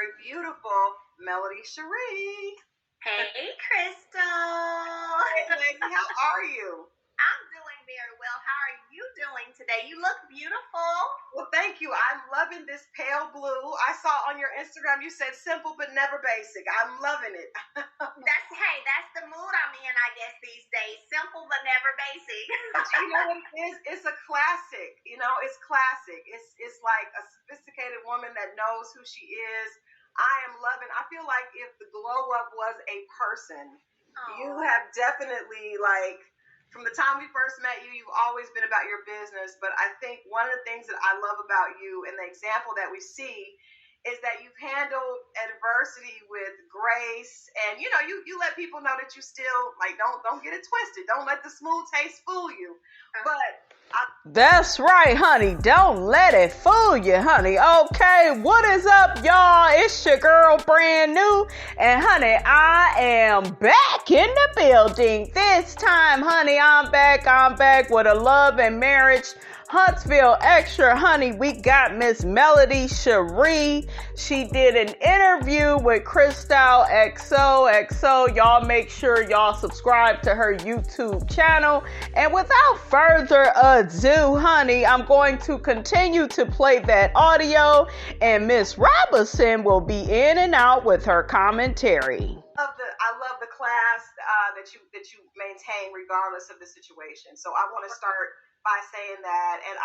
very beautiful Melody SHARI. Hey, Crystal. Hey, lady, how are you? I'm doing very well. How are you doing today? You look beautiful. Well, thank you. I'm loving this pale blue. I saw on your Instagram you said simple but never basic. I'm loving it. That's the mood I'm in, I guess, these days. Simple but never basic. You know what it is? It's a classic. It's classic. It's like a sophisticated woman that knows who she is. I am loving. I feel like if the glow up was a person, you have definitely, like, from the time we first met you, you've always been about your business. But I think one of the things that I love about you and the example that we see is that you've handled adversity with grace, and you let people know that you still, like, don't get it twisted. Don't let the smooth taste fool you. That's right, honey. Don't let it fool you, honey. Okay, what is up, y'all? It's your girl, Brand New. And, honey, I am back in the building. This time, honey, I'm back with a love and marriage Huntsville Extra, honey. We got Miss Melody SHARI. She did an interview with Crystal XOXO. Y'all make sure y'all subscribe to her YouTube channel. And without further ado, honey, I'm going to continue to play that audio, and Miss Robinson will be in and out with her commentary. I love the class that you maintain regardless of the situation. So I want to start by saying that, and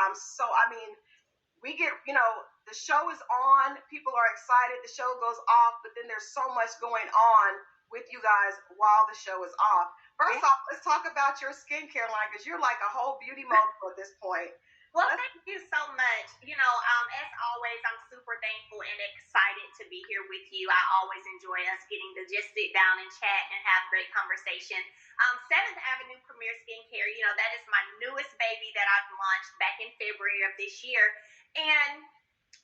we get, the show is on, people are excited, the show goes off, but then there's so much going on with you guys while the show is off. First off, let's talk about your skincare line, because you're like a whole beauty mogul at this point. Well, thank you so much. As always, I'm super thankful and excited to be here with you. I always enjoy us getting to just sit down and chat and have great conversation. 7th Avenue Premier Skincare, that is my newest baby that I've launched back in February of this year. And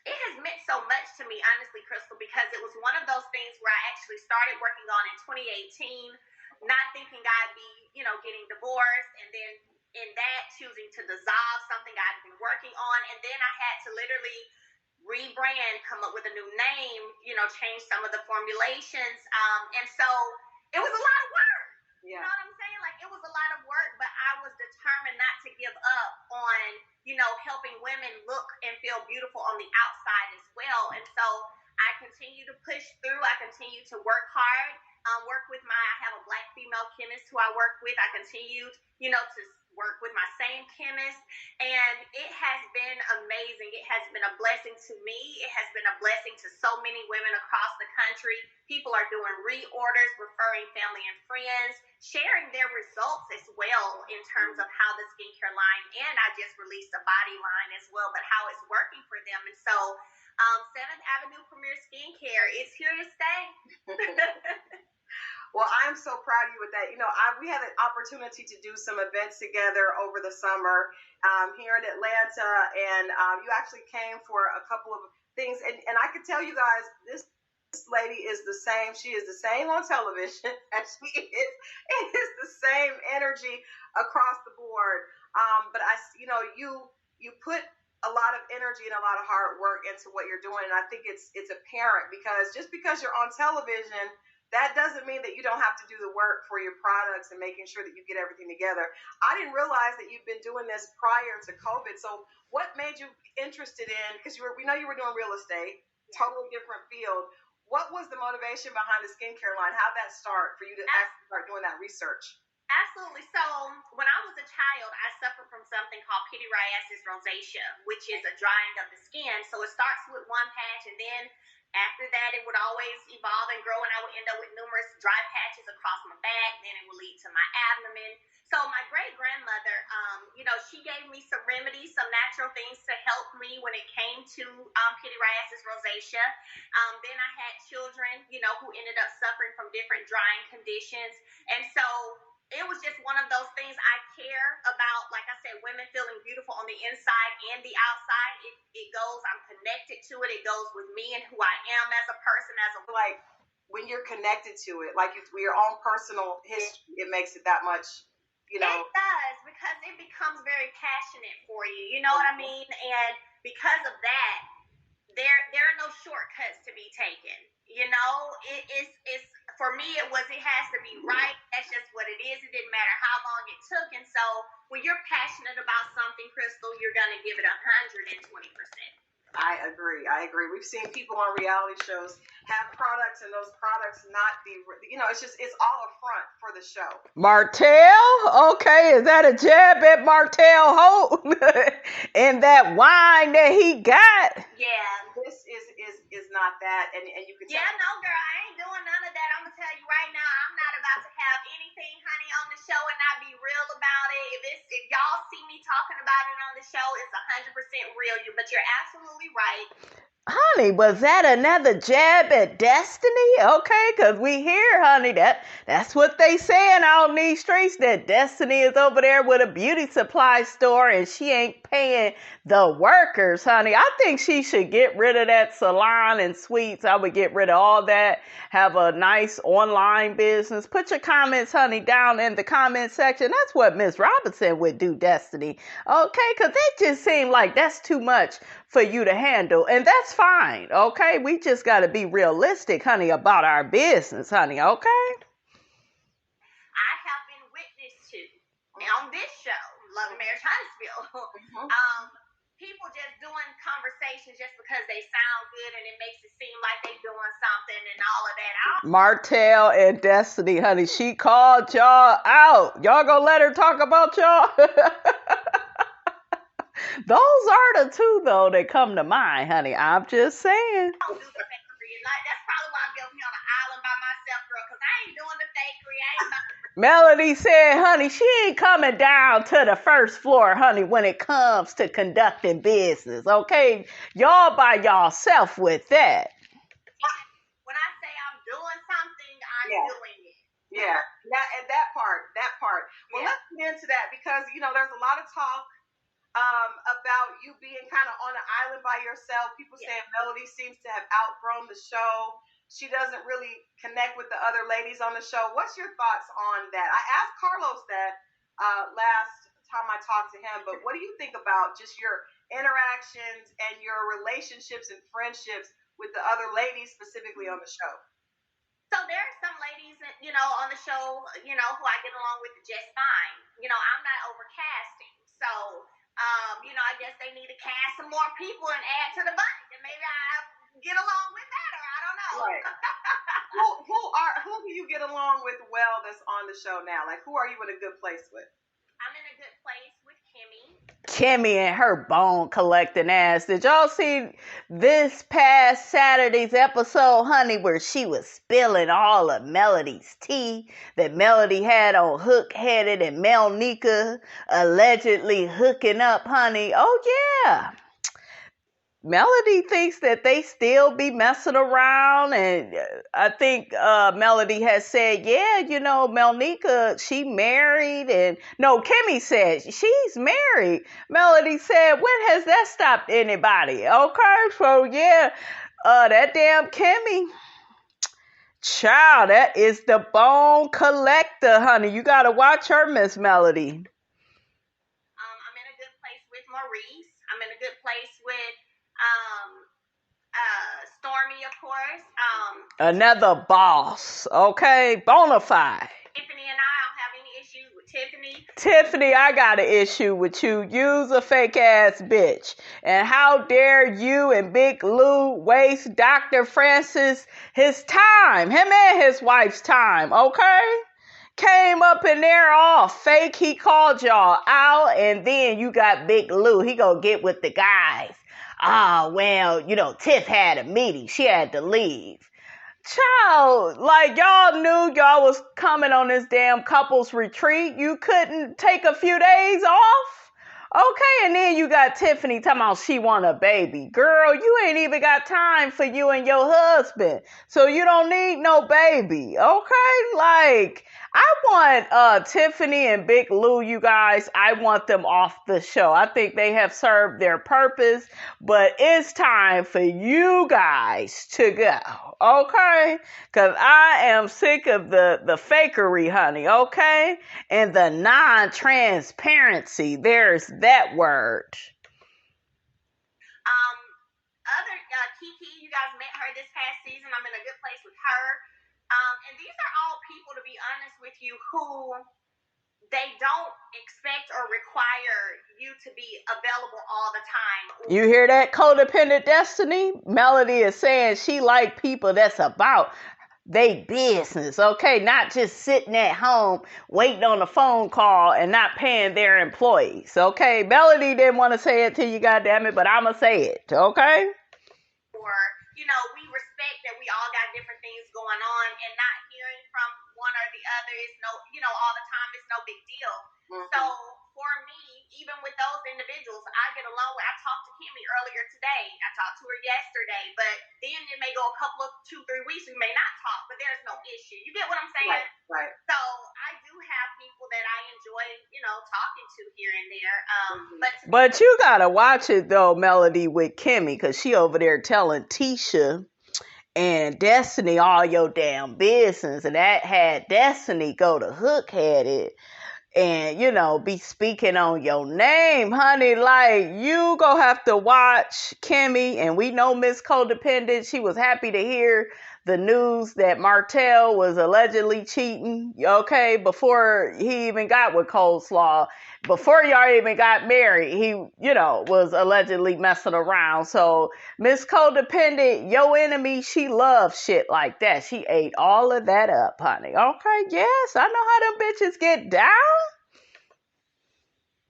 it has meant so much to me, honestly, Crystal, because it was one of those things where I actually started working on in 2018, not thinking I'd be, getting divorced, and then in that choosing to dissolve something I'd been working on. And then I had to literally rebrand, come up with a new name, change some of the formulations. And so it was a lot of work. Yeah. You know what I'm saying? Like, it was a lot of work, but I was determined not to give up on, helping women look and feel beautiful on the outside as well. And so I continue to push through. I continue to work hard, I have a Black female chemist who I work with. I continued, to work with my same chemist, and it has been amazing. It has been a blessing to me. It has been a blessing to so many women across the country. People are doing reorders, referring family and friends, sharing their results as well in terms of how the skincare line, and I just released a body line as well, but how it's working for them. And so 7th Avenue Premier Skincare is here to stay. Well, I'm so proud of you with that. We had an opportunity to do some events together over the summer here in Atlanta, and you actually came for a couple of things. And I could tell you guys, this lady is the same. She is the same on television as she is. It is the same energy across the board. But you put a lot of energy and a lot of hard work into what you're doing, and I think it's apparent, because just because you're on television, that doesn't mean that you don't have to do the work for your products and making sure that you get everything together. I didn't realize that you've been doing this prior to COVID. So what made you interested in, because we know you were doing real estate, totally different field. What was the motivation behind the skincare line? How'd that start for you to actually start doing that research? Absolutely. So when I was a child, I suffered from something called pityriasis rosacea, which is a drying of the skin. So it starts with one patch, and then after that, it would always evolve and grow, and I would end up with numerous dry patches across my back. Then it would lead to my abdomen. So my great-grandmother, she gave me some remedies, some natural things to help me when it came to pityriasis rosacea. Then I had children, who ended up suffering from different drying conditions. And so it was just one of those things I care about. Like I said, women feeling beautiful on the inside and the outside. It goes, I'm connected to it. It goes with me and who I am as a person, like when you're connected to it, like it's your own personal history, it makes it that much, It does, because it becomes very passionate for you. You know what I mean? And because of that, there are no shortcuts to be taken. You know, it's for me it has to be right. That's just what it is. It didn't matter how long it took. And so when you're passionate about something, Crystal, you're gonna give it 120%. I agree. We've seen people on reality shows have products and those products not be, it's all a front for the show. Martell? Okay, is that a jab at Martell Holt? And that wine that he got? Yeah. This is not that. And you can tell. Yeah, no, girl, I ain't doing none of that. I'm going to tell you right now, I'm not about to have anything, honey, on the show and not be real about it. If y'all see me talking about it on the show, it's 100% real. But you're absolutely right. Honey, was that another jab at Destiny? Okay, because we hear, honey, that's what they saying out in these streets, that Destiny is over there with a beauty supply store and she ain't paying the workers, honey. I think she should get rid of that salon and suites. I would get rid of all that, have a nice online business. Put your comments, honey, down in the comment section. That's what Miss Robinson would do, Destiny. Okay, because that just seemed like that's too much for you to handle. And that's fine, okay? We just got to be realistic, honey, about our business, honey, okay? I have been witness to, on this show, Love Marriage Huntsville, people just doing conversations just because they sound good and it makes it seem like they doing something and all of that. Martell and Destiny, honey, she called y'all out. Y'all gonna let her talk about y'all? Those are the two, though, that come to mind, honey. I'm just saying. That's probably why I'm over here on the island by myself, girl, because I ain't doing the fakery. Melody said, honey, she ain't coming down to the first floor, honey, when it comes to conducting business, okay? Y'all by yourself with that. When I say I'm doing something, I'm doing it. Yeah, that part. Well, let's get into that because, there's a lot of talk about you being kind of on an island by yourself. People saying Melody seems to have outgrown the show. She doesn't really connect with the other ladies on the show. What's your thoughts on that? I asked Carlos that last time I talked to him, but what do you think about just your interactions and your relationships and friendships with the other ladies specifically on the show? So there are some ladies, on the show, who I get along with just fine. I'm not overcasting. So, I guess they need to cast some more people and add to the bunch, and maybe I get along with that, or I don't know. Right. who do you get along with well that's on the show now? Like, who are you in a good place with? I'm in a good place with Kimmy. Kimmy and her bone collecting ass. Did y'all see this past Saturday's episode, honey, where she was spilling all of Melody's tea that Melody had on Hook Headed and Melnika allegedly hooking up, honey? Oh, yeah. Melody thinks that they still be messing around, and I think Melody has said, Melnika, she married, and no, Kimmy said she's married. Melody said, when has that stopped anybody? Okay, so that damn Kimmy. Child, that is the bone collector, honey. You gotta watch her, Miss Melody. I'm in a good place with Maurice. I'm in a good place with Stormy, of course. Another boss, okay? Bonafide. Tiffany and I don't have any issues with Tiffany. Tiffany, I got an issue with you. You's a fake ass bitch. And how dare you and Big Lou waste Dr. Francis his time, him and his wife's time, okay? Came up in there all fake. He called y'all out, and then you got Big Lou. He gonna get with the guys. Tiff had a meeting. She had to leave. Child, like y'all knew y'all was coming on this damn couples retreat. You couldn't take a few days off? Okay, and then you got Tiffany talking about she want a baby. Girl, you ain't even got time for you and your husband. So you don't need no baby. Okay? Like, I want Tiffany and Big Lou, you guys, I want them off the show. I think they have served their purpose, but it's time for you guys to go, okay? Because I am sick of the fakery, honey, okay? And the non-transparency, there's that word. this past season. I'm in a good place with her. And these are all people, to be honest with you, who they don't expect or require you to be available all the time. You hear that, codependent Destiny? Melody is saying she like people that's about they business, okay? Not just sitting at home waiting on a phone call and not paying their employees, okay? Melody didn't want to say it to you, goddammit, but I'ma say it, okay? Or, we respect that we all got different things going on, and not hearing from one or the other is all the time is no big deal. Mm-hmm. So for me, even with those individuals, I get along with. I talked to Kimmy earlier today. I talked to her yesterday, but then it may go a couple of 2-3 weeks. We may not talk, but there's no issue. You get what I'm saying? Right. So I do have people that I enjoy, talking to here and there. But you gotta watch it though, Melody, with Kimmy, because she over there telling Tisha and Destiny all your damn business, and that had Destiny go to hook-headed and, be speaking on your name, honey. Like, you gonna have to watch Kimmy, and we know Miss Codependent, she was happy to hear the news that Martell was allegedly cheating, okay, before he even got with Coleslaw. Before y'all even got married, he, was allegedly messing around. So, Miss Codependent, your enemy, she loves shit like that. She ate all of that up, honey. Okay, yes, I know how them bitches get down.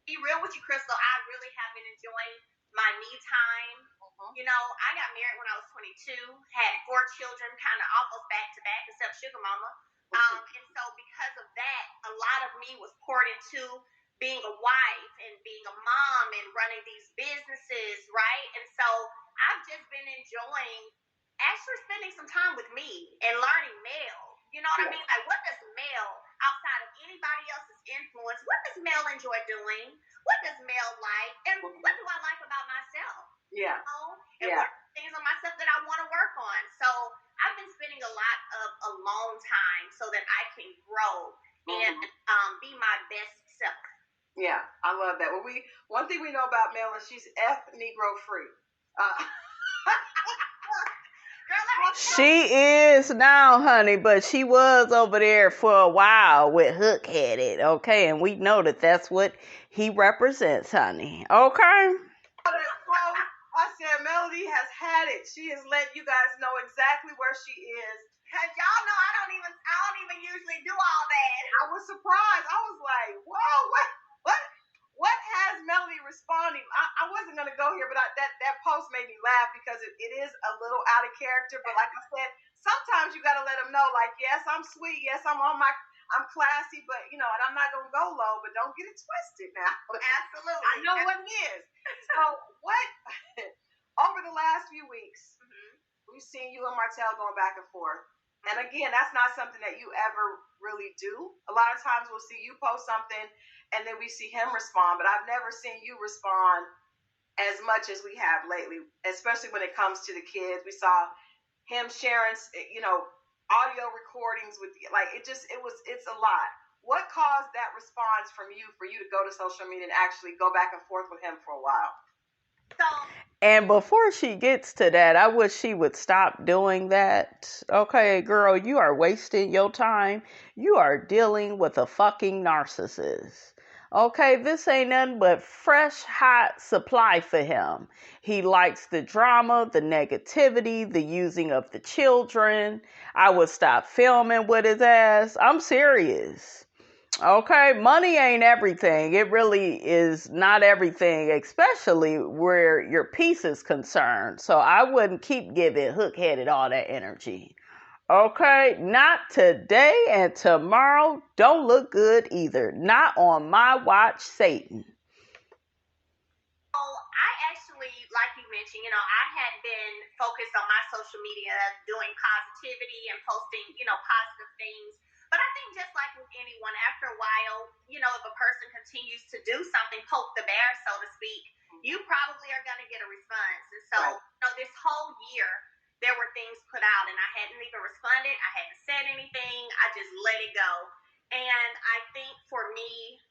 Be real with you, Crystal, I really have been enjoying my me time. I got married when I was 22, had 4 children, kind of almost back to back, except Sugar Mama. And so because of that, a lot of me was poured into being a wife and being a mom and running these businesses, right? And so I've just been enjoying actually spending some time with me and learning Mel. You know what I mean? Like, what does Mel, outside of anybody else's influence, what does Mel enjoy doing? What does Mel like? And what do I like about myself? Yeah. And what are things on myself that I want to work on? So I've been spending a lot of alone time so that I can grow and be my best self. Yeah, I love that. Well, one thing we know about Mel is she's Negro free. She is now, honey, but she was over there for a while with Hook-headed, okay? And we know that that's what he represents, honey. Okay? Well, I said Melody has had it. She has let you guys know exactly where she is. Cause y'all know I don't even usually do all that. I was surprised. I was like, whoa, what has Melody responding? I wasn't going to go here, but that post made me laugh because it is a little out of character. But like I said, sometimes you got to let them know, like, yes, I'm sweet. Yes, I'm classy, but, and I'm not going to go low, but don't get it twisted now. Absolutely. I know what it is. So over the last few weeks, we've seen you and Martell going back and forth. And again, that's not something that you ever really do. A lot of times we'll see you post something and then we see him respond, but I've never seen you respond as much as we have lately, especially when it comes to the kids. We saw him sharing, audio recordings with, like, it's a lot. What caused that response from you for you to go to social media and actually go back and forth with him for a while? And before she gets to that, I wish she would stop doing that. Okay, girl, you are wasting your time. You are dealing with a fucking narcissist. Okay, this ain't nothing but fresh, hot supply for him. He likes the drama, the negativity, the using of the children. I would stop filming with his ass. I'm serious. Okay, money ain't everything. It really is not everything, especially where your peace is concerned. So I wouldn't keep giving Hook-headed all that energy. Okay, not today, and tomorrow don't look good either. Not on my watch, Satan. I actually, like you mentioned, I had been focused on my social media doing positivity and posting, positive things. But I think just like with anyone, after a while, if a person continues to do something, poke the bear, so to speak, you probably are going to get a response. And so, this whole year, there were things put out and I hadn't even responded. I hadn't said anything. I just let it go. And I think for me,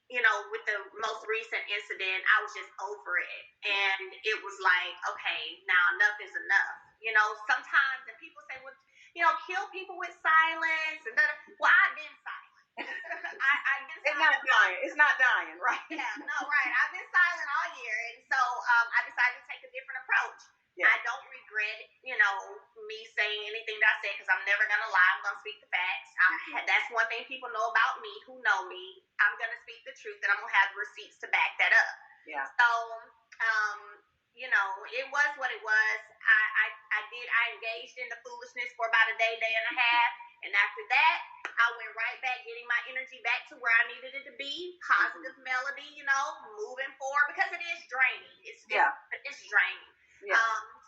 with the most recent incident, I was just over it. And it was like, okay, now enough is enough. You know, sometimes, and people say, well, you know, kill people with silence. And well, I've been silent. I've been silent. It's not dying, right? Yeah, no, right. I've been silent all year. And so I decided to take a different approach. Yeah. I don't regret, you know, me saying anything that I said because I'm never going to lie. I'm going to speak the facts. That's one thing people know about me who know me. I'm going to speak the truth and I'm going to have receipts to back that up. Yeah. So, you know, it was what it was. I engaged in the foolishness for about a day and a half. And after that, I went right back, getting my energy back to where I needed it to be. Positive melody, you know, moving forward because it is draining. It's draining. Yeah.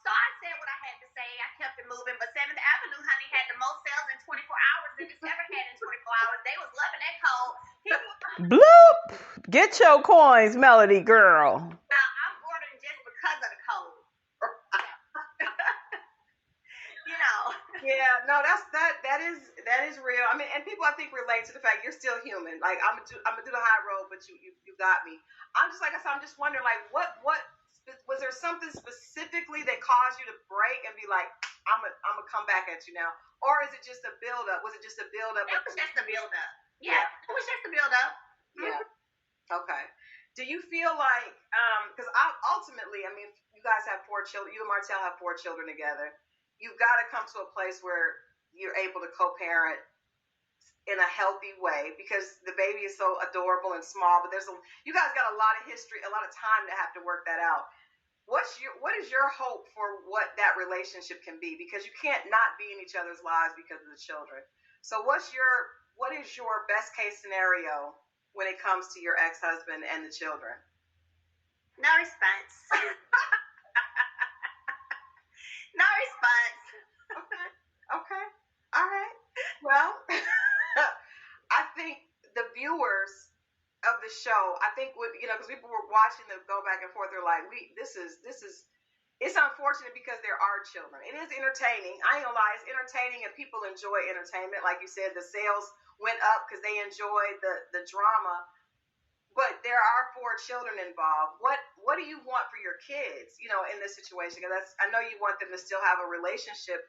So I said what I had to say. I kept it moving. But 7th Avenue, honey, had the most sales in 24 hours than it's ever had in 24 hours. They was loving that code. Bloop! Get your coins, Melody girl. Now, I'm ordering just because of the code. You know. Yeah, no, that is real. I mean, and people I think relate to the fact you're still human. Like I'm gonna do the high road, but you got me. I'm just like I said, I'm just wondering, like, what was there something specifically that caused you to break and be like, I'm gonna come back at you now, or is it just a build up? Was it just a build up? It was just a build up. Yeah, it was just a build up. Yeah. Okay. Do you feel like because ultimately, I mean, you guys have 4 children. You and Martell have 4 children together. You've got to come to a place where you're able to co-parent in a healthy way because the baby is so adorable and small, but you guys got a lot of history, a lot of time to have to work that out. What is your hope for what that relationship can be? Because you can't not be in each other's lives because of the children. So what is your best case scenario when it comes to your ex-husband and the children? No response. No response. Okay. All right. Well, I think the viewers of the show, I think because people were watching them go back and forth, they're like, this is it's unfortunate because there are children. It is entertaining. I ain't gonna lie, it's entertaining and people enjoy entertainment. Like you said, the sales went up because they enjoyed the drama. But there are 4 children involved. What do you want for your kids, in this situation? Because I know you want them to still have a relationship,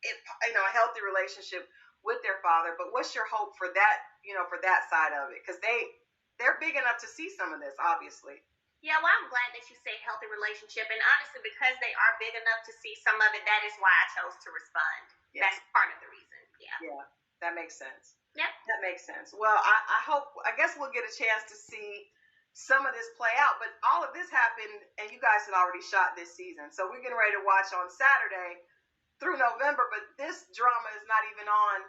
a healthy relationship with their father. But what's your hope for that, for that side of it? Because they're big enough to see some of this, obviously. Yeah, well, I'm glad that you say healthy relationship. And honestly, because they are big enough to see some of it, that is why I chose to respond. Yes. That's part of the reason. Yeah. Yeah, that makes sense. Yep. That makes sense. Well, I guess we'll get a chance to see some of this play out, but all of this happened and you guys had already shot this season. So we're getting ready to watch on Saturday through November, but this drama is not even on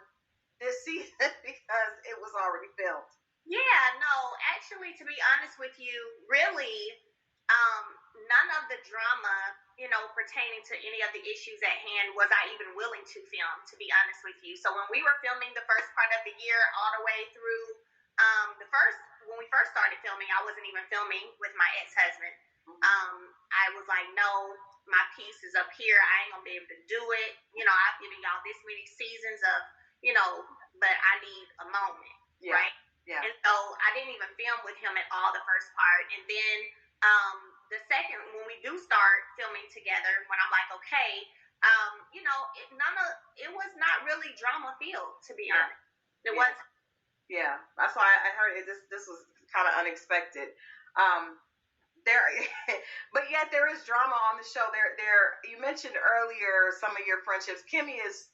this season because it was already filmed. Yeah, no, actually, to be honest with you, really, none of the drama, pertaining to any of the issues at hand was I even willing to film, to be honest with you. So when we were filming the first part of the year all the way through when we first started filming, I wasn't even filming with my ex-husband. I was like, no, my piece is up here. I ain't gonna be able to do it. I've given y'all this many seasons of, but I need a moment, right? Yeah. And so I didn't even film with him at all the first part. And then the second, when we do start filming together, when I'm like, okay, it was not really drama filled, to be honest. It wasn't. Yeah, that's why I heard it. This was kind of unexpected. But yet there is drama on the show. You mentioned earlier some of your friendships. Kimmy is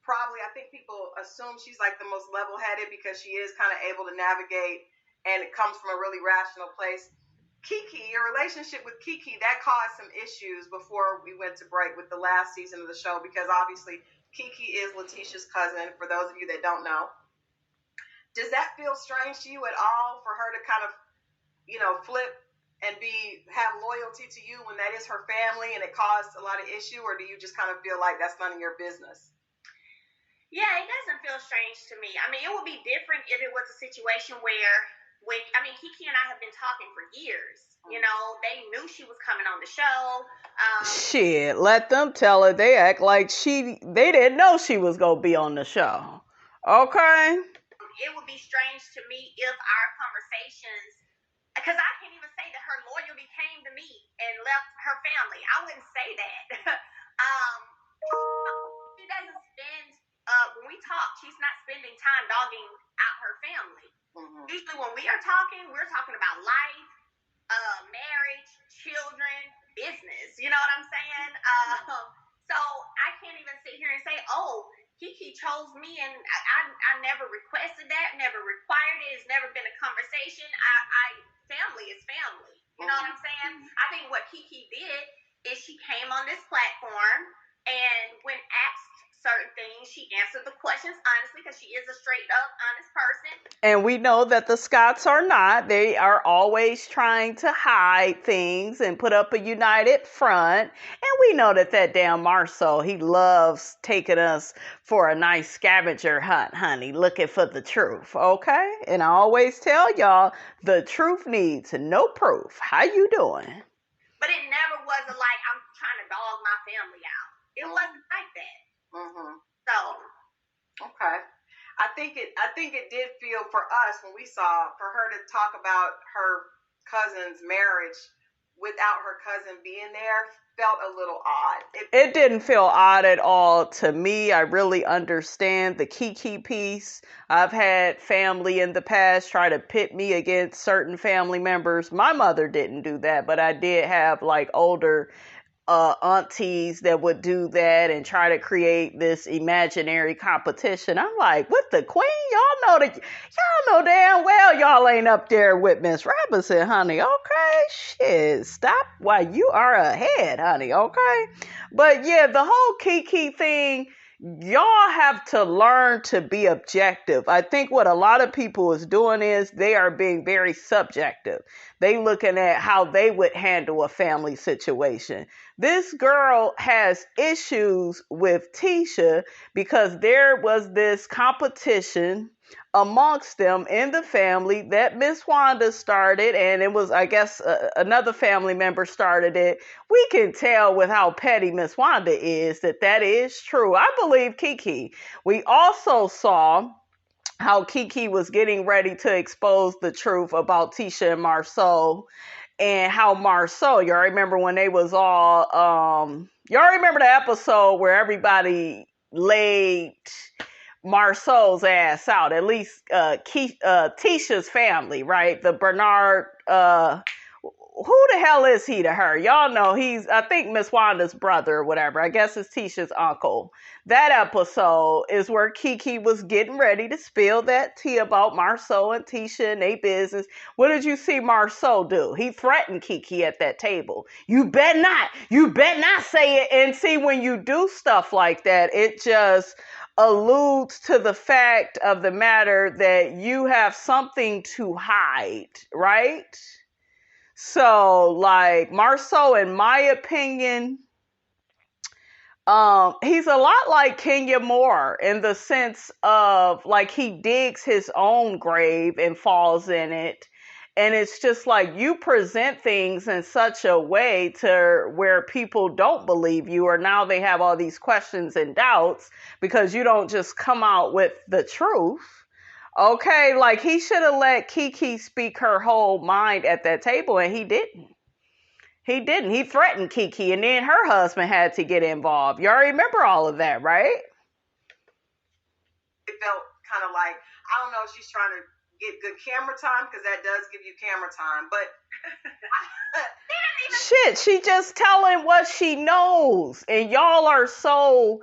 probably, I think people assume she's like the most level-headed because she is kind of able to navigate and it comes from a really rational place. Kiki, your relationship with Kiki, that caused some issues before we went to break with the last season of the show because obviously Kiki is Letitia's cousin, for those of you that don't know. Does that feel strange to you at all for her to kind of, flip and have loyalty to you when that is her family and it caused a lot of issue, or do you just kind of feel like that's none of your business? Yeah, it doesn't feel strange to me. I mean, it would be different if it was a situation where Kiki and I have been talking for years. They knew she was coming on the show. Shit, let them tell her. They act like they didn't know she was going to be on the show. Okay? It would be strange to me if our conversations, because I can't even say that her loyalty came to me and left her family. I wouldn't say that. She doesn't spend, when we talk, she's not spending time dogging out her family. Mm-hmm. Usually when we're talking about life, marriage, children, business. You know what I'm saying? So I can't even sit here and say, oh, Kiki chose me and I never requested that, never required it. It's never been a conversation. Family is family. You know what I'm saying? I think what Kiki did is she came on this platform and when asked certain things, she answered the questions honestly because she is a straight up, honest person. And we know that the Scotts are not. They are always trying to hide things and put up a united front. And we know that damn Marceau, he loves taking us for a nice scavenger hunt, honey, looking for the truth, okay? And I always tell y'all, the truth needs no proof. How you doing? But it never was like I'm trying to dog my family out. It wasn't like that. Mm-hmm. So, okay. I think it did feel for us when we saw for her to talk about her cousin's marriage without her cousin being there felt a little odd. It didn't feel odd at all to me. I really understand the Kiki piece. I've had family in the past try to pit me against certain family members. My mother didn't do that, but I did have like older aunties that would do that and try to create this imaginary competition. I'm like, with the queen, y'all know damn well y'all ain't up there with Miss Robinson, honey. Okay, shit, stop while you are ahead, honey. Okay, but yeah, the whole Kiki thing, y'all have to learn to be objective. I think what a lot of people is doing is they are being very subjective. They looking at how they would handle a family situation. This girl has issues with Tisha because there was this competition amongst them in the family that Miss Wanda started, and it was, I guess, another family member started it. We can tell with how petty Miss Wanda is that is true. I believe Kiki. We also saw how Kiki was getting ready to expose the truth about Tisha and Marceau, and how Marceau, y'all remember when they was all, y'all remember the episode where everybody laid Marceau's ass out, at least Tisha's family, right? The Bernard, who the hell is he to her? Y'all know he's, I think, Miss Wanda's brother or whatever. I guess it's Tisha's uncle. That episode is where Kiki was getting ready to spill that tea about Marceau and Tisha and their business. What did you see Marceau do? He threatened Kiki at that table. You bet not say it. And see, when you do stuff like that, it just alludes to the fact of the matter that you have something to hide, right? So, like, Marceau, in my opinion, he's a lot like Kenya Moore in the sense of, like, he digs his own grave and falls in it. And it's just like you present things in such a way to where people don't believe you, or now they have all these questions and doubts because you don't just come out with the truth. Okay, like he should have let Kiki speak her whole mind at that table, and he didn't. He didn't. He threatened Kiki, and then her husband had to get involved. Y'all remember all of that, right? It felt kind of like, I don't know if she's trying to get good camera time, because that does give you camera time, but shit, she just telling what she knows, and y'all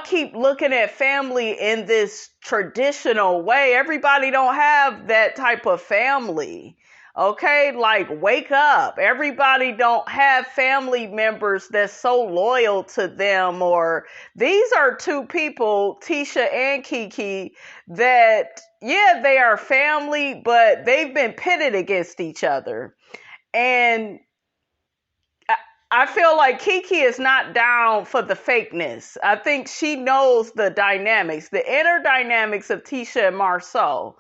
keep looking at family in this traditional way. Everybody don't have that type of family. Okay, like, wake up. Everybody don't have family members that's so loyal to them, or these are two people, Tisha and Kiki, that, yeah, they are family, but they've been pitted against each other. And I feel like Kiki is not down for the fakeness. I think she knows the dynamics, the inner dynamics of Tisha and Marceau.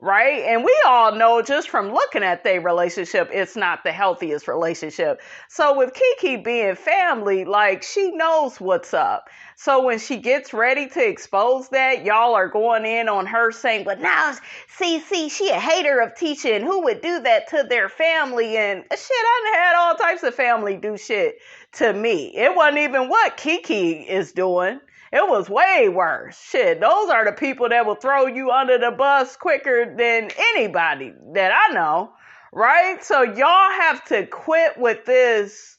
right? And we all know just from looking at their relationship, it's not the healthiest relationship. So with Kiki being family, like, she knows what's up. So when she gets ready to expose that, y'all are going in on her saying, but now, see, she a hater of Tisha, and who would do that to their family? And shit, I done had all types of family do shit to me. It wasn't even what Kiki is doing. It was way worse. Shit, those are the people that will throw you under the bus quicker than anybody that I know, right? So y'all have to quit with this.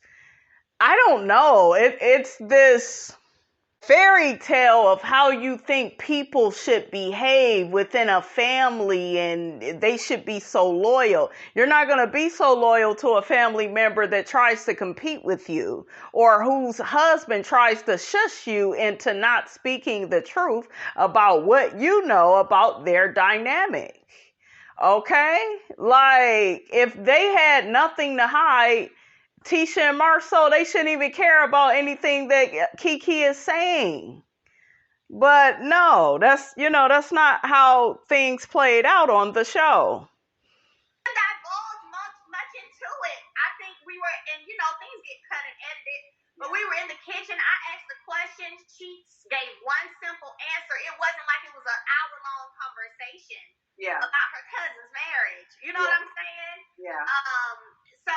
I don't know. It's this fairy tale of how you think people should behave within a family, and they should be so loyal. You're not going to be so loyal to a family member that tries to compete with you, or whose husband tries to shush you into not speaking the truth about what you know about their dynamic. Okay? Like, if they had nothing to hide, Tisha and Marceau, they shouldn't even care about anything that Kiki is saying. But no, that's not how things played out on the show. Divulge much into it. I think we were, and things get cut and edited, but we were in the kitchen. I asked the question. She gave one simple answer. It wasn't like it was an hour-long conversation about her cousin's marriage. You know what I'm saying? Yeah. So,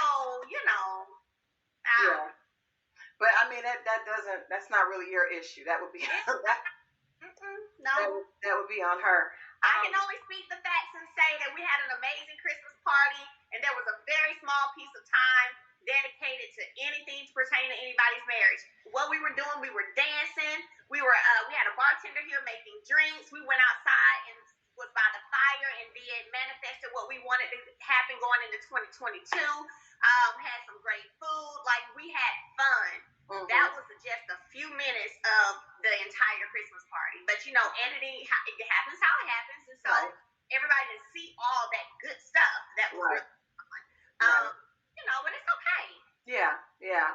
But I mean, that's not really your issue. That would be no. That would be on her. I can only speak the facts and say that we had an amazing Christmas party, and there was a very small piece of time dedicated to anything pertaining to anybody's marriage. What we were doing, we were dancing. We had a bartender here making drinks. We went outside and was by the fire and did manifested what we wanted to happen going into 2022. Had some great food. Like, we had fun. Mm-hmm. That was just a few minutes of the entire Christmas party. But editing, it happens how it happens, and so everybody didn't see all that good stuff. That was really fun. But it's okay. Yeah.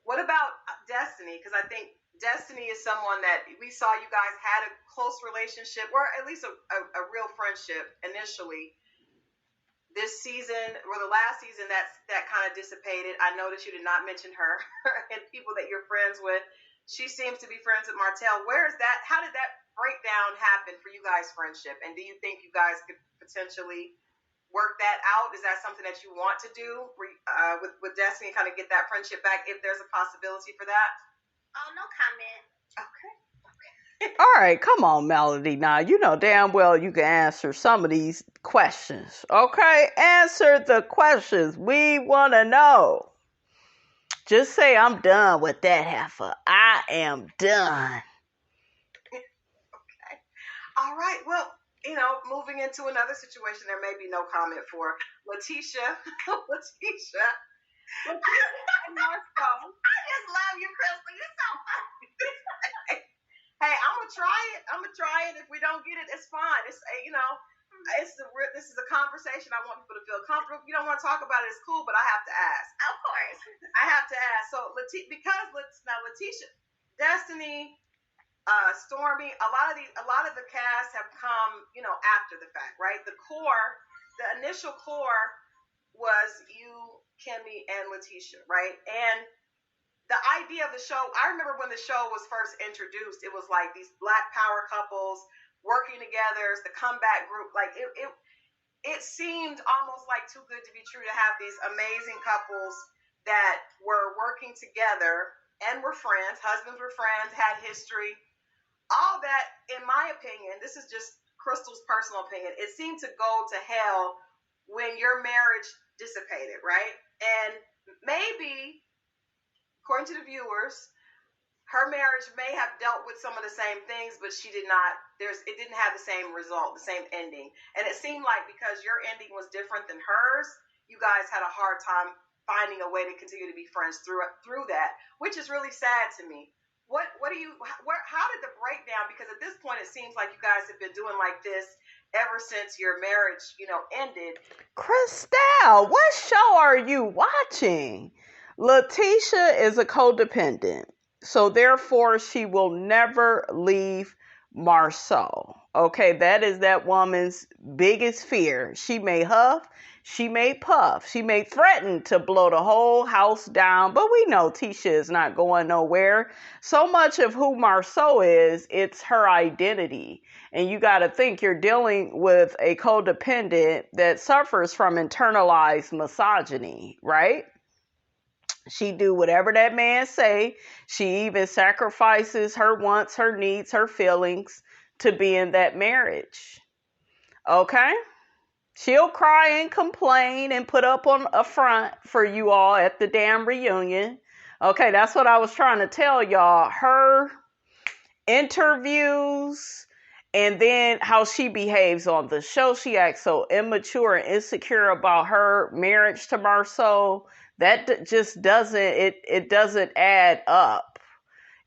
What about Destiny? Because I think Destiny is someone that we saw you guys had a close relationship, or at least a real friendship initially. This season, or the last season, that kind of dissipated. I noticed you did not mention her and people that you're friends with. She seems to be friends with Martell. Where is that? How did that breakdown happen for you guys' friendship? And do you think you guys could potentially work that out? Is that something that you want to do with Destiny, kind of get that friendship back, if there's a possibility for that? Oh, no comment. Okay. All right, come on, Melody. Now, you know damn well you can answer some of these questions. Okay? Answer the questions. We want to know. Just say, I'm done with that heifer. I am done. Okay. All right. Well, moving into another situation, there may be no comment for Letitia. Letitia and Marceau. I just love you, Crystal. You're so funny. Hey, I'm gonna try it. If we don't get it, it's fine. It's this is a conversation. I want people to feel comfortable. If you don't want to talk about it, it's cool. But I have to ask. Of course, I have to ask. So Letitia, Destiny, Stormy, a lot of the cast have come, after the fact, right? The initial core was you, Kimmy, and Letitia, right? And the idea of the show, I remember when the show was first introduced, it was like these Black power couples working together, the comeback group. Like, it seemed almost like too good to be true to have these amazing couples that were working together and were friends. Husbands were friends, had history. All that, in my opinion, this is just Crystal's personal opinion, it seemed to go to hell when your marriage dissipated, right? And maybe, according to the viewers, her marriage may have dealt with some of the same things, but it didn't have the same result, the same ending. And it seemed like because your ending was different than hers, you guys had a hard time finding a way to continue to be friends through that, which is really sad to me. How did the breakdown, because at this point it seems like you guys have been doing like this ever since your marriage, ended. Crystal, what show are you watching? Letitia is a codependent, so therefore she will never leave Marceau. Okay, that is that woman's biggest fear. She may huff, she may puff, she may threaten to blow the whole house down, but we know Tisha is not going nowhere. So much of who Marceau is, it's her identity. And you got to think you're dealing with a codependent that suffers from internalized misogyny, right? She do whatever that man say. She even sacrifices her wants, her needs, her feelings to be in that marriage. Okay? She'll cry and complain and put up on a front for you all at the damn reunion. Okay, that's what I was trying to tell y'all. Her interviews and then how she behaves on the show. She acts so immature and insecure about her marriage to Marceau. That just it doesn't add up.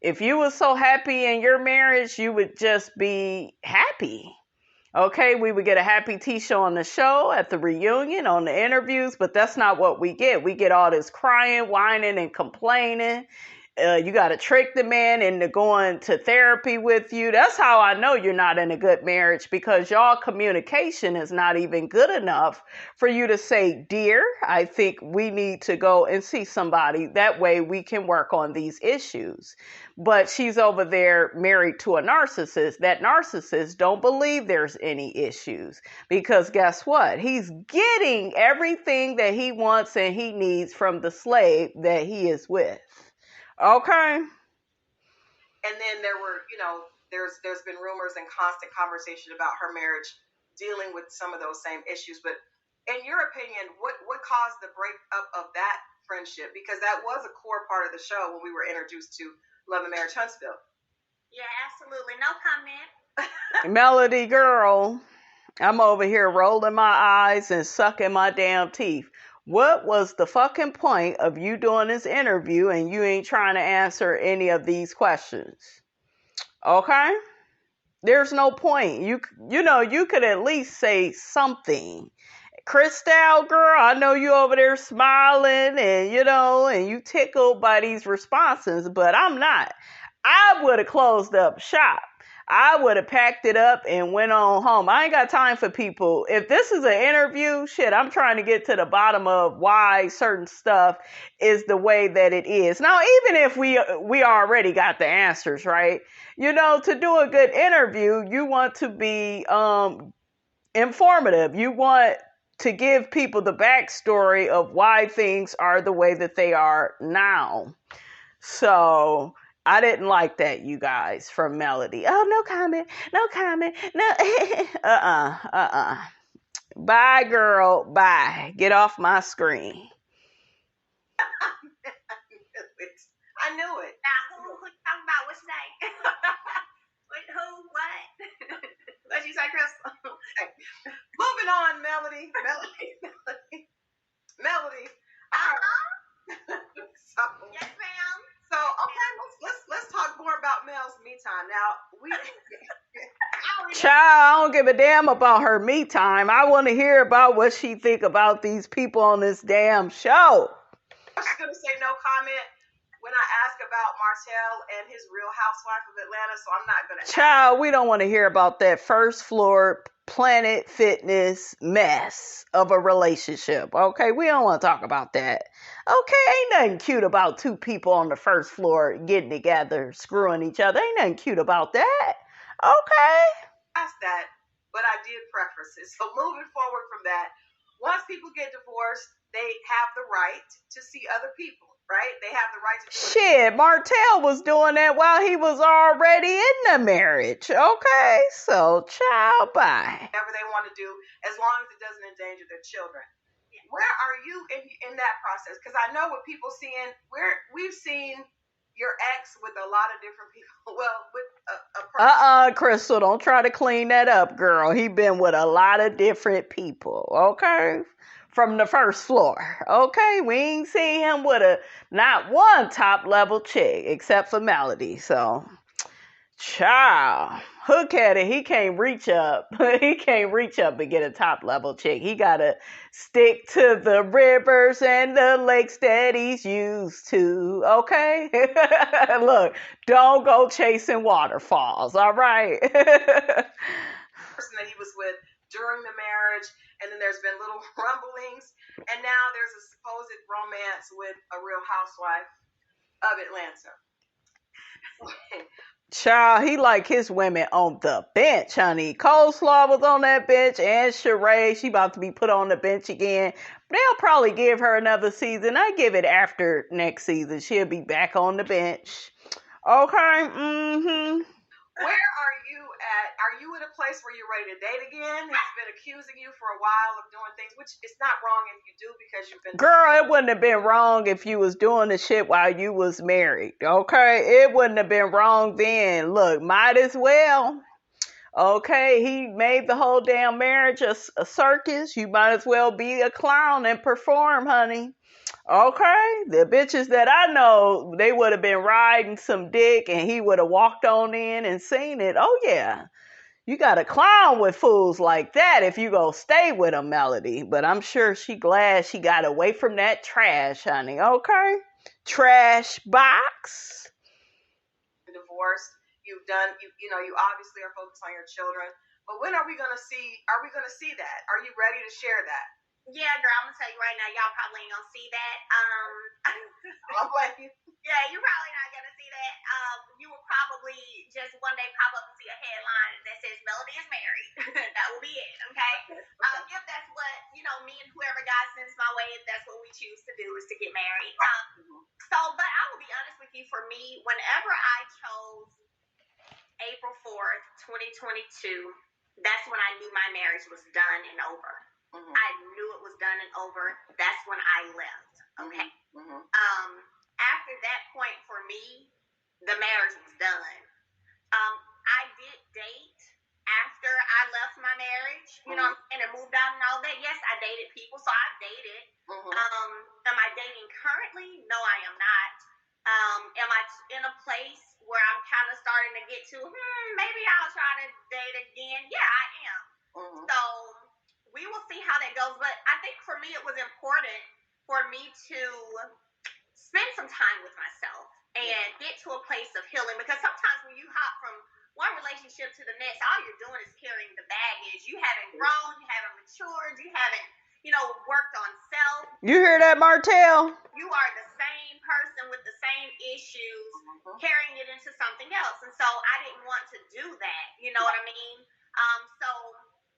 If you were so happy in your marriage, you would just be happy. Okay, we would get a happy Tisha on the show, at the reunion, on the interviews, but that's not what we get. We get all this crying, whining, and complaining. You got to trick the man into going to therapy with you. That's how I know you're not in a good marriage, because y'all communication is not even good enough for you to say, dear, I think we need to go and see somebody. That way we can work on these issues. But she's over there married to a narcissist. That narcissist don't believe there's any issues, because guess what? He's getting everything that he wants and he needs from the slave that he is with. Okay. And then there were, there's been rumors and constant conversation about her marriage dealing with some of those same issues. But in your opinion, what caused the breakup of that friendship? Because that was a core part of the show when we were introduced to Love and Marriage Huntsville. Yeah, absolutely. No comment. Melody girl, I'm over here rolling my eyes and sucking my damn teeth. What was the fucking point of you doing this interview and you ain't trying to answer any of these questions? Okay? There's no point. You could at least say something. Crystal, girl, I know you over there smiling and you tickled by these responses, but I'm not. I would have closed up shop. I would have packed it up and went on home. I ain't got time for people. If this is an interview, shit, I'm trying to get to the bottom of why certain stuff is the way that it is. Now, even if we already got the answers, right? To do a good interview, you want to be informative. You want to give people the backstory of why things are the way that they are now. So I didn't like that, you guys, from Melody. Oh, no comment. No. Bye, girl. Bye. Get off my screen. I knew it. Now, who you talking about? What's your name? Who? What? What'd you say, Crystal? Okay. Moving on, Melody. So, Yes, ma'am. So, okay, let's talk more about Mel's me time. Now, Child, I don't give a damn about her me time. I want to hear about what she think about these people on this damn show. I was going to say no comment when I ask about Martell and his Real Housewife of Atlanta, so I'm not going to. Child, we don't want to hear about that first floor Planet Fitness mess of a relationship. Okay, we don't want to talk about that. Okay, ain't nothing cute about two people on the first floor getting together, screwing each other. Ain't nothing cute about that. Okay. That's that, but I did preface it. So moving forward from that, once people get divorced, they have the right to see other people, right? They have the right to do it. Shit, Martell was doing that while he was already in the marriage. Okay, so child, bye. Whatever they want to do, as long as it doesn't endanger their children. Where are you in that process? Because I know what people seeing, we've seen your ex with a lot of different people. Well, with a person. Crystal, don't try to clean that up, girl. He been with a lot of different people, okay? From the first floor, okay? We ain't seen him with not one top level chick except for Melody, so child, Hook at it. He can't reach up. He can't reach up and get a top level chick. He gotta stick to the rivers and the lakes that he's used to. Okay? Look, don't go chasing waterfalls. All right? person that he was with during the marriage, and then there's been little rumblings, and now there's a supposed romance with a Real Housewife of Atlanta. Child, he like his women on the bench, honey. Coleslaw was on that bench, and SHARI, she about to be put on the bench again. They'll probably give her another season. I give it after next season. She'll be back on the bench. Okay, Where are you at? Are you at a place where you're ready to date again? He's been accusing you for a while of doing things, which is not wrong if you do because you've been... Girl, it wouldn't have been wrong if you was doing the shit while you was married, okay? It wouldn't have been wrong then. Look, might as well. Okay, he made the whole damn marriage a circus. You might as well be a clown and perform, honey. Okay, the bitches that I know, they would have been riding some dick and he would have walked on in and seen it. Oh yeah, you got to clown with fools like that if you go stay with a Melody. But I'm sure she glad she got away from that trash, honey. Okay, trash box. Divorced. You've done, you know, you obviously are focused on your children. But when are we going to see that? Are you ready to share that? Yeah, girl, I'm going to tell you right now, y'all probably ain't going to see that. I'll blame you. Yeah, you're probably not going to see that. You will probably just one day pop up and see a headline that says Melody is married. That will be it, okay? If that's what, you know, me and whoever God sends my way, if that's what we choose to do is to get married. But I will be honest with you, for me, whenever I chose April 4th, 2022, that's when I knew my marriage was done and over. I knew it was done and over. That's when I left. Okay. After that point for me, the marriage was done. I did date after I left my marriage, you know, and it moved out and all that. Yes, I dated people, so I've dated. Am I dating currently? No, I am not. Am I in a place where I'm kind of starting to get to, maybe I'll try to date again? Yeah, I am. So we will see how that goes. But I think for me, it was important for me to spend some time with myself and get to a place of healing. Because sometimes when you hop from one relationship to the next, all you're doing is carrying the baggage. You haven't grown, you haven't matured, you haven't, you know, worked on self. You hear that, Martell? You are the same person with the same issues, carrying it into something else. And so I didn't want to do that. You know what I mean? So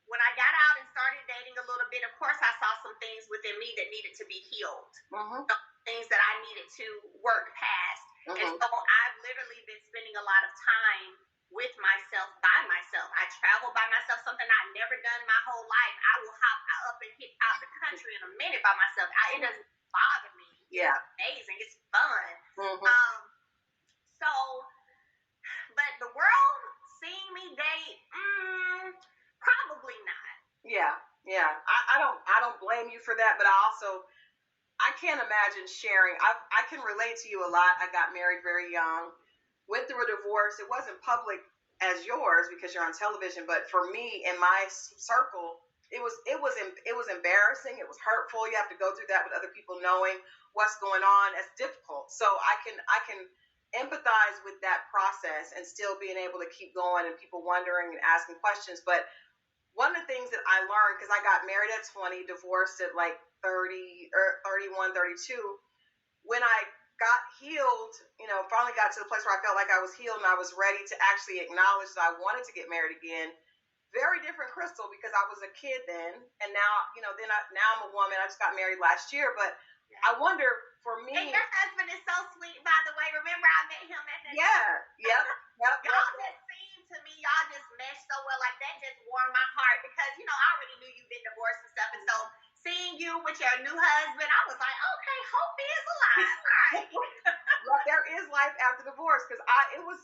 when I got out and started dating a little bit, of course, I saw some things within me that needed to be healed. Some things that I needed to work past. And so I've literally been spending a lot of time with myself, by myself. I travel by myself, something I've never done my whole life. I will hop up and hit out the country in a minute by myself. It doesn't bother me. Yeah. It's amazing. It's fun. But the world seeing me date, probably not. Yeah. I don't blame you for that, but I can't imagine sharing. I can relate to you a lot. I got married very young, went through a divorce. It wasn't public as yours because you're on television, but for me in my circle, it was embarrassing. It was hurtful. You have to go through that with other people knowing what's going on. It's difficult. So I can empathize with that process and still being able to keep going and people wondering and asking questions. But one of the things that I learned, because I got married at 20, divorced at like 30 or 31, 32, when I got healed, you know, finally got to the place where I felt like I was healed and I was ready to actually acknowledge that I wanted to get married again. Very different Crystal, because I was a kid then, and now, you know, now I'm a woman. I just got married last year, but I wonder for me. And your husband is so sweet, by the way. Remember, I met him at that. Yep. Y'all just seemed to me, y'all just meshed so well. Like, that just warmed my heart because, you know, I already knew you've been divorced and stuff, and so seeing you with your new husband, I was like, okay, hope is alive. All right. Well, there is life after divorce, because it was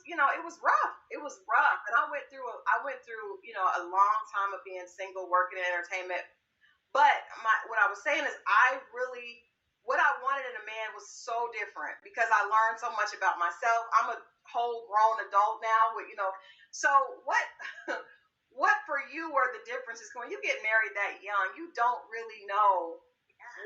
rough. It was rough, and I went through you know, a long time of being single, working in entertainment. But what I was saying is, what I wanted in a man was so different because I learned so much about myself. I'm a whole grown adult now, you know. So what for you were the differences? When you get married that young, you don't really know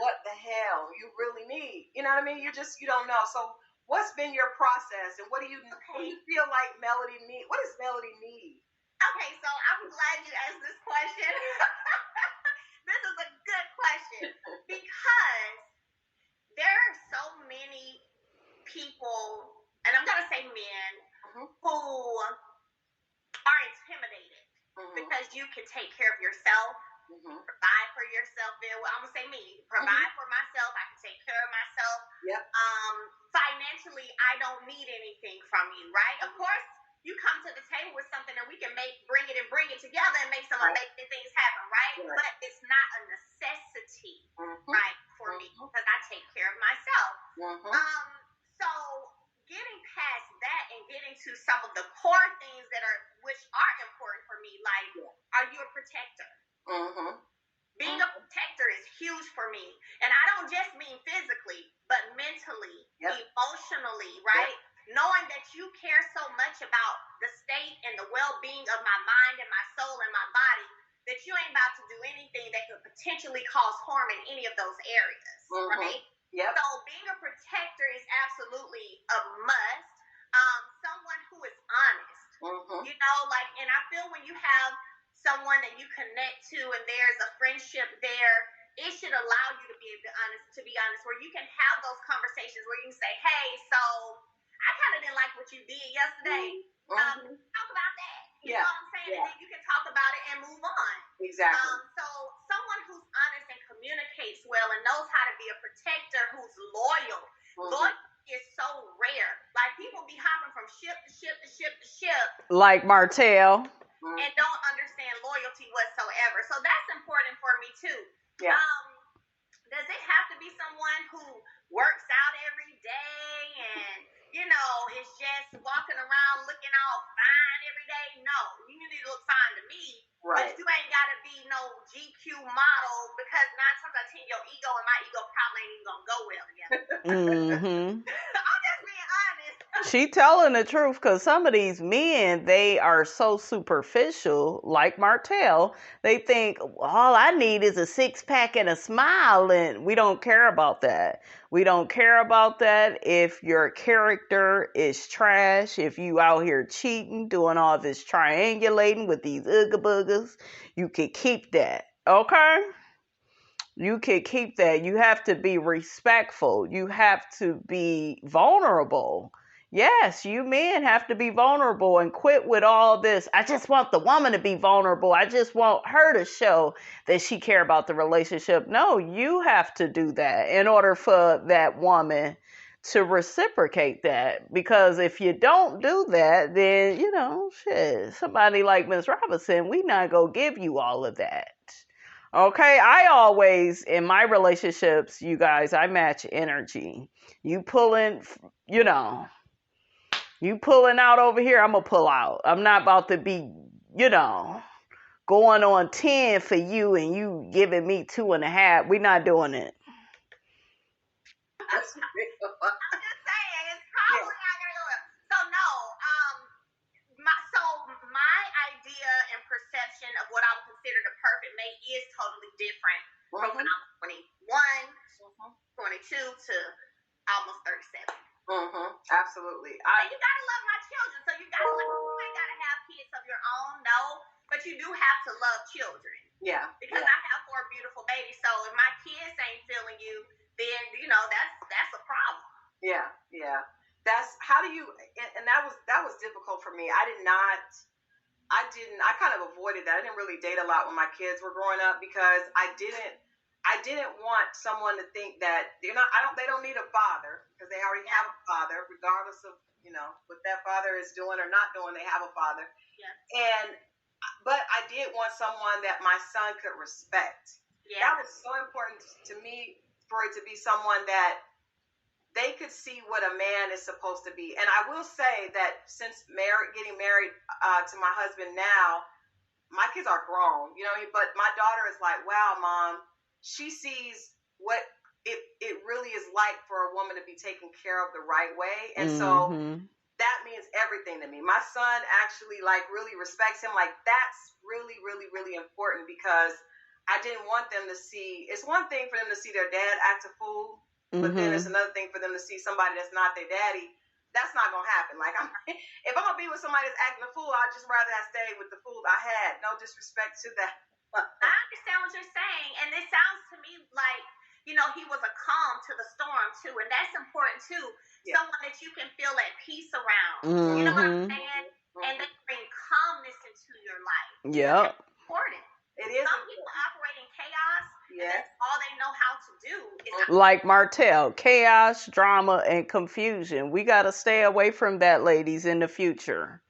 what the hell you really need. You know what I mean? You don't know. So what's been your process, and what do you feel like Melody need? What does Melody need Okay, so I'm glad you asked this question. This is a good question because there are so many people, and I'm going to say men, who are intimidated because you can take care of yourself, provide for yourself. I'm going to say me, provide for myself. I can take care of myself. Yep. Financially, I don't need anything from you, right? Of course, you come to the table with something and we can bring it together and make some amazing things happen, right? But it's not a necessity, right, for me because I take care of myself. So getting past that and getting to some of the core things which are important for me, like, are you a protector? Being a protector is huge for me. And I don't just mean physically, but mentally, emotionally, right? Knowing that you care so much about the state and the well-being of my mind and my soul and my body that you ain't about to do anything that could potentially cause harm in any of those areas, right? Yep. So being a protector is absolutely a must. Someone who is honest, you know, like, and I feel when you have someone that you connect to and there's a friendship there, it should allow you to be honest, where you can have those conversations where you can say, hey, so I kind of didn't like what you did yesterday. Talk about that. You know what I'm saying? And then you can talk about it and move on. Exactly. So someone who's honest and communicates well and knows how to be a protector, who's loyal. Loyalty is so rare. Like, people be hopping from ship to ship to ship to ship. Like Martell. And don't understand loyalty whatsoever. So that's important for me too. Yeah. Does it have to be someone who works out every day and, you know, is just walking around looking all fine every day? No, you need to look fine to me. Right. But you ain't got to be no GQ model because 9 times out of 10 your ego and my ego probably ain't even going to go well together. I'm just being honest. She telling the truth, because some of these men, they are so superficial, like Martell. They think all I need is a 6-pack and a smile, and we don't care about that. We don't care about that if your character is trash, if you out here cheating, doing all this triangulating with these ooga boogers. You can keep that, okay? You can keep that. You have to be respectful. You have to be vulnerable. Yes, you men have to be vulnerable and quit with all this. I just want the woman to be vulnerable. I just want her to show that she care about the relationship. No, you have to do that in order for that woman to reciprocate that. Because if you don't do that, then, you know, shit, somebody like Miss Robinson, we not gonna give you all of that. Okay, I always, in my relationships, you guys, I match energy. You pulling, you know, you pulling out over here, I'm going to pull out. I'm not about to be, you know, going on 10 for you and you giving me 2.5. We're not doing it. I'm just saying, it's probably not going to go well. So, no, my idea and perception of what I would consider the perfect mate is totally different from when I was 21, 22 to almost 37. Absolutely. And you gotta love my children, so you ain't gotta have kids of your own, no, but you do have to love children. Yeah. Because I have 4 beautiful babies, so if my kids ain't feeling you, then, you know, that's a problem. Yeah. How do you, and that was difficult for me. I kind of avoided that. I didn't really date a lot when my kids were growing up because I didn't want someone to think that they don't need a father because they already have a father, regardless of, you know, what that father is doing or not doing, they have a father. Yeah. But I did want someone that my son could respect. Yeah. That was so important to me, for it to be someone that they could see what a man is supposed to be. And I will say that since getting married to my husband now, my kids are grown, you know, but my daughter is like, wow, Mom, she sees what it really is like for a woman to be taken care of the right way. And so that means everything to me. My son actually like really respects him. Like, that's really, really, really important because I didn't want them to see, it's one thing for them to see their dad act a fool, but then it's another thing for them to see somebody that's not their daddy that's not gonna happen. Like, if I'm gonna be with somebody that's acting a fool, I'd just rather I stay with the fool I had. No disrespect to that. I understand what you're saying, and it sounds to me like, you know, he was a calm to the storm too, and that's important too. Yeah. Someone that you can feel at peace around. You know what I'm saying? And they bring calmness into your life. Yeah. That's important. It is. Some people operate in chaos, and that's all they know how to do. Like Martell, chaos, drama, and confusion. We got to stay away from that, ladies, in the future.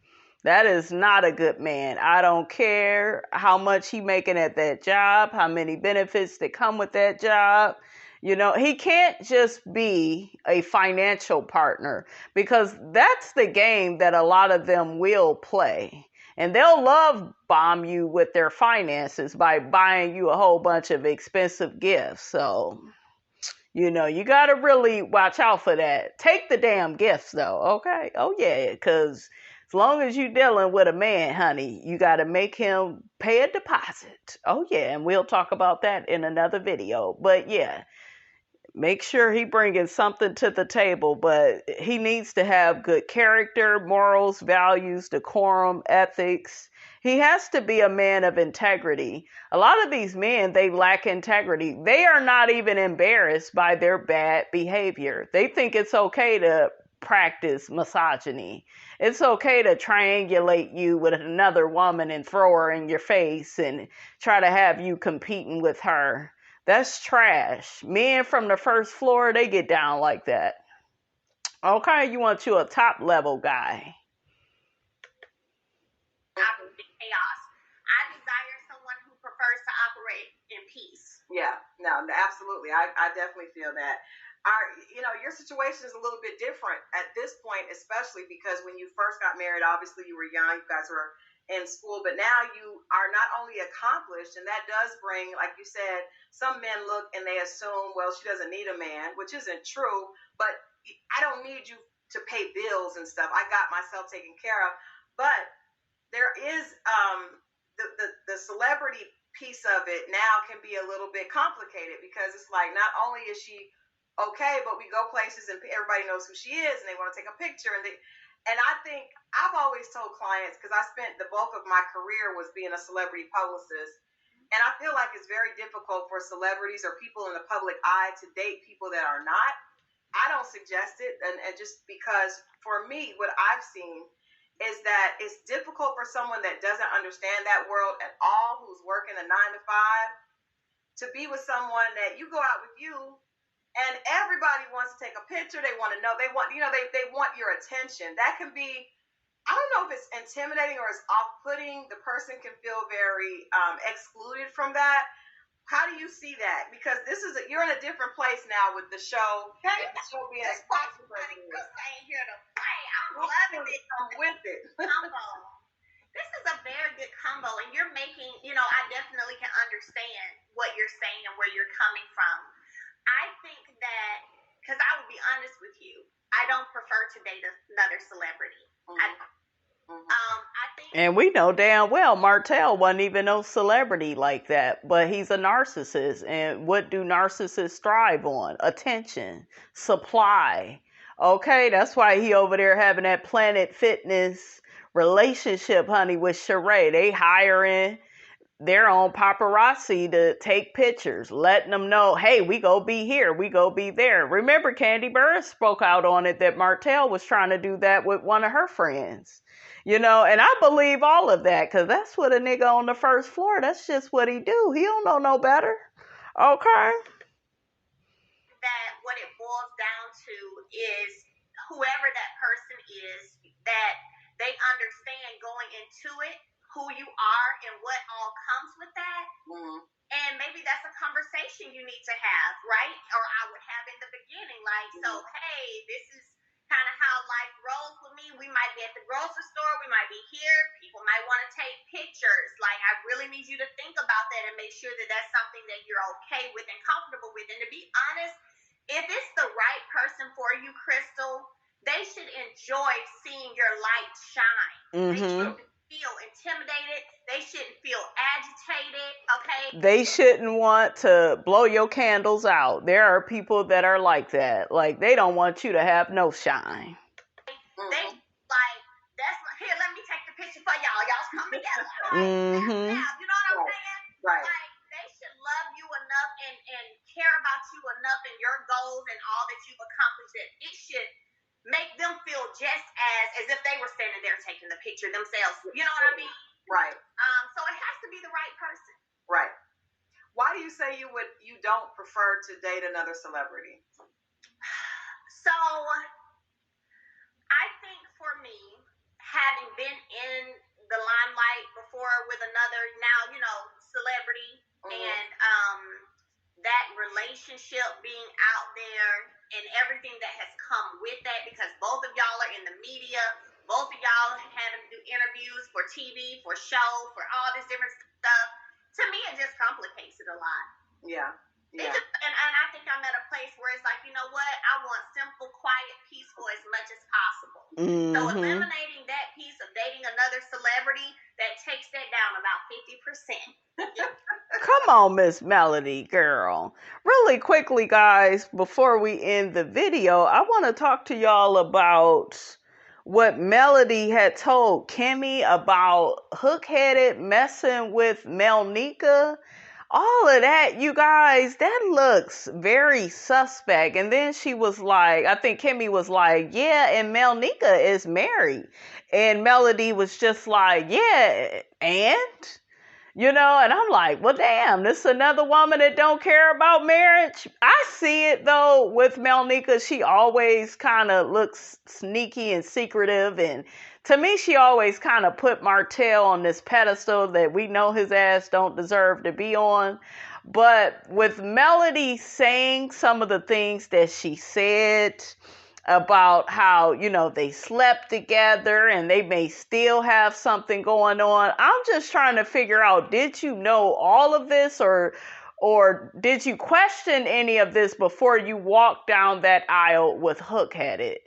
That is not a good man. I don't care how much he making at that job, how many benefits that come with that job. You know, he can't just be a financial partner, because that's the game that a lot of them will play. And they'll love bomb you with their finances by buying you a whole bunch of expensive gifts. So, you know, you got to really watch out for that. Take the damn gifts, though, okay? Oh, yeah, because as long as you're dealing with a man, honey, you got to make him pay a deposit. Oh, yeah, and we'll talk about that in another video. But, yeah, make sure he bringing something to the table, but he needs to have good character, morals, values, decorum, ethics. He has to be a man of integrity. A lot of these men, they lack integrity. They are not even embarrassed by their bad behavior. They think it's okay to practice misogyny. It's okay to triangulate you with another woman and throw her in your face and try to have you competing with her. That's trash. Men from the first floor, they get down like that. Okay, you want you a top level guy. Chaos. I desire someone who prefers to operate in peace. Yeah, no, absolutely. I definitely feel that. Your situation is a little bit different at this point, especially because when you first got married, obviously you were young, you guys were in school, but now you are not only accomplished, and that does bring, like you said, some men look and they assume, well, she doesn't need a man, which isn't true, but I don't need you to pay bills and stuff. I got myself taken care of. But there is the celebrity piece of it now can be a little bit complicated, because it's like, not only is she okay, but we go places and everybody knows who she is and they want to take a picture, and I think I've always told clients, because I spent the bulk of my career was being a celebrity publicist, and I feel like it's very difficult for celebrities or people in the public eye to date people that are not. I don't suggest it, and just because for me, what I've seen is that it's difficult for someone that doesn't understand that world at all, who's working a 9 to 5, to be with someone that you go out with you, and everybody wants to take a picture. They want to know. They want your attention. That can be, I don't know if it's intimidating or it's off-putting. The person can feel very excluded from that. How do you see that? Because you're in a different place now with the show. Hey, the show being a sponsor. Ain't here to play. I'm loving it. I'm with it. Combo. This is a very good combo, and you're making. I definitely can understand what you're saying and where you're coming from. I think that, because I would be honest with you, I don't prefer to date another celebrity. I think, and we know damn well Martell wasn't even no celebrity like that, but he's a narcissist. And what do narcissists thrive on? Attention, supply. Okay, that's why he over there having that Planet Fitness relationship, honey, with SHARI. They hiring their own paparazzi to take pictures, letting them know, hey, we go be here, we go be there. Remember, Candy Burris spoke out on it that Martell was trying to do that with one of her friends. And I believe all of that, because that's what a nigga on the first floor, that's just what he do. He don't know no better. Okay. That what it boils down to is whoever that person is, that they understand going into it who you are and what all comes with that. And maybe that's a conversation you need to have, right? Or I would have in the beginning, like, so, hey, this is kind of how life rolls with me. We might be at the grocery store, we might be here, people might want to take pictures. Like, I really need you to think about that and make sure that that's something that you're okay with and comfortable with. And to be honest, if it's the right person for you, Crystal, they should enjoy seeing your light shine. They shouldn't feel intimidated. They shouldn't feel agitated, okay? They shouldn't want to blow your candles out. There are people that are like that. Like, they don't want you to have no shine. They They like, that's here, let me take the picture for y'all. Y'all's come together. Like, now, you know what I'm saying? Right. Like, they should love you enough and care about you enough and your goals and all that you've accomplished that it should make them feel just as if they were standing there taking the picture themselves. You know what I mean? Right. So it has to be the right person. Right. Why do you say you don't prefer to date another celebrity? So I think for me, having been in the limelight before with another now, celebrity, and that relationship being out there and everything that has come with that, because both of y'all are in the media, both of y'all having to do interviews for TV, for show, for all this different stuff. To me, it just complicates it a lot. Yeah. Yeah. And I think I'm at a place where it's like, you know what? I want simple, quiet, peaceful as much as possible. So eliminating that piece of dating another celebrity, that takes that down about 50%. Come on, Miss Melody, girl. Really quickly, guys, before we end the video, I want to talk to y'all about what Melody had told Kimmy about hook-headed messing with Melnika. All of that, you guys, that looks very suspect. And then she was like, I think Kimmy was like, yeah, and Melnika is married. And Melody was just like, yeah, and? And I'm like, well, damn, this is another woman that don't care about marriage. I see it, though, with Melnika. She always kind of looks sneaky and secretive. And to me, she always kind of put Martell on this pedestal that we know his ass don't deserve to be on. But with Melody saying some of the things that she said about how, they slept together and they may still have something going on. I'm just trying to figure out, did you know all of this or did you question any of this before you walked down that aisle with Hook-headed?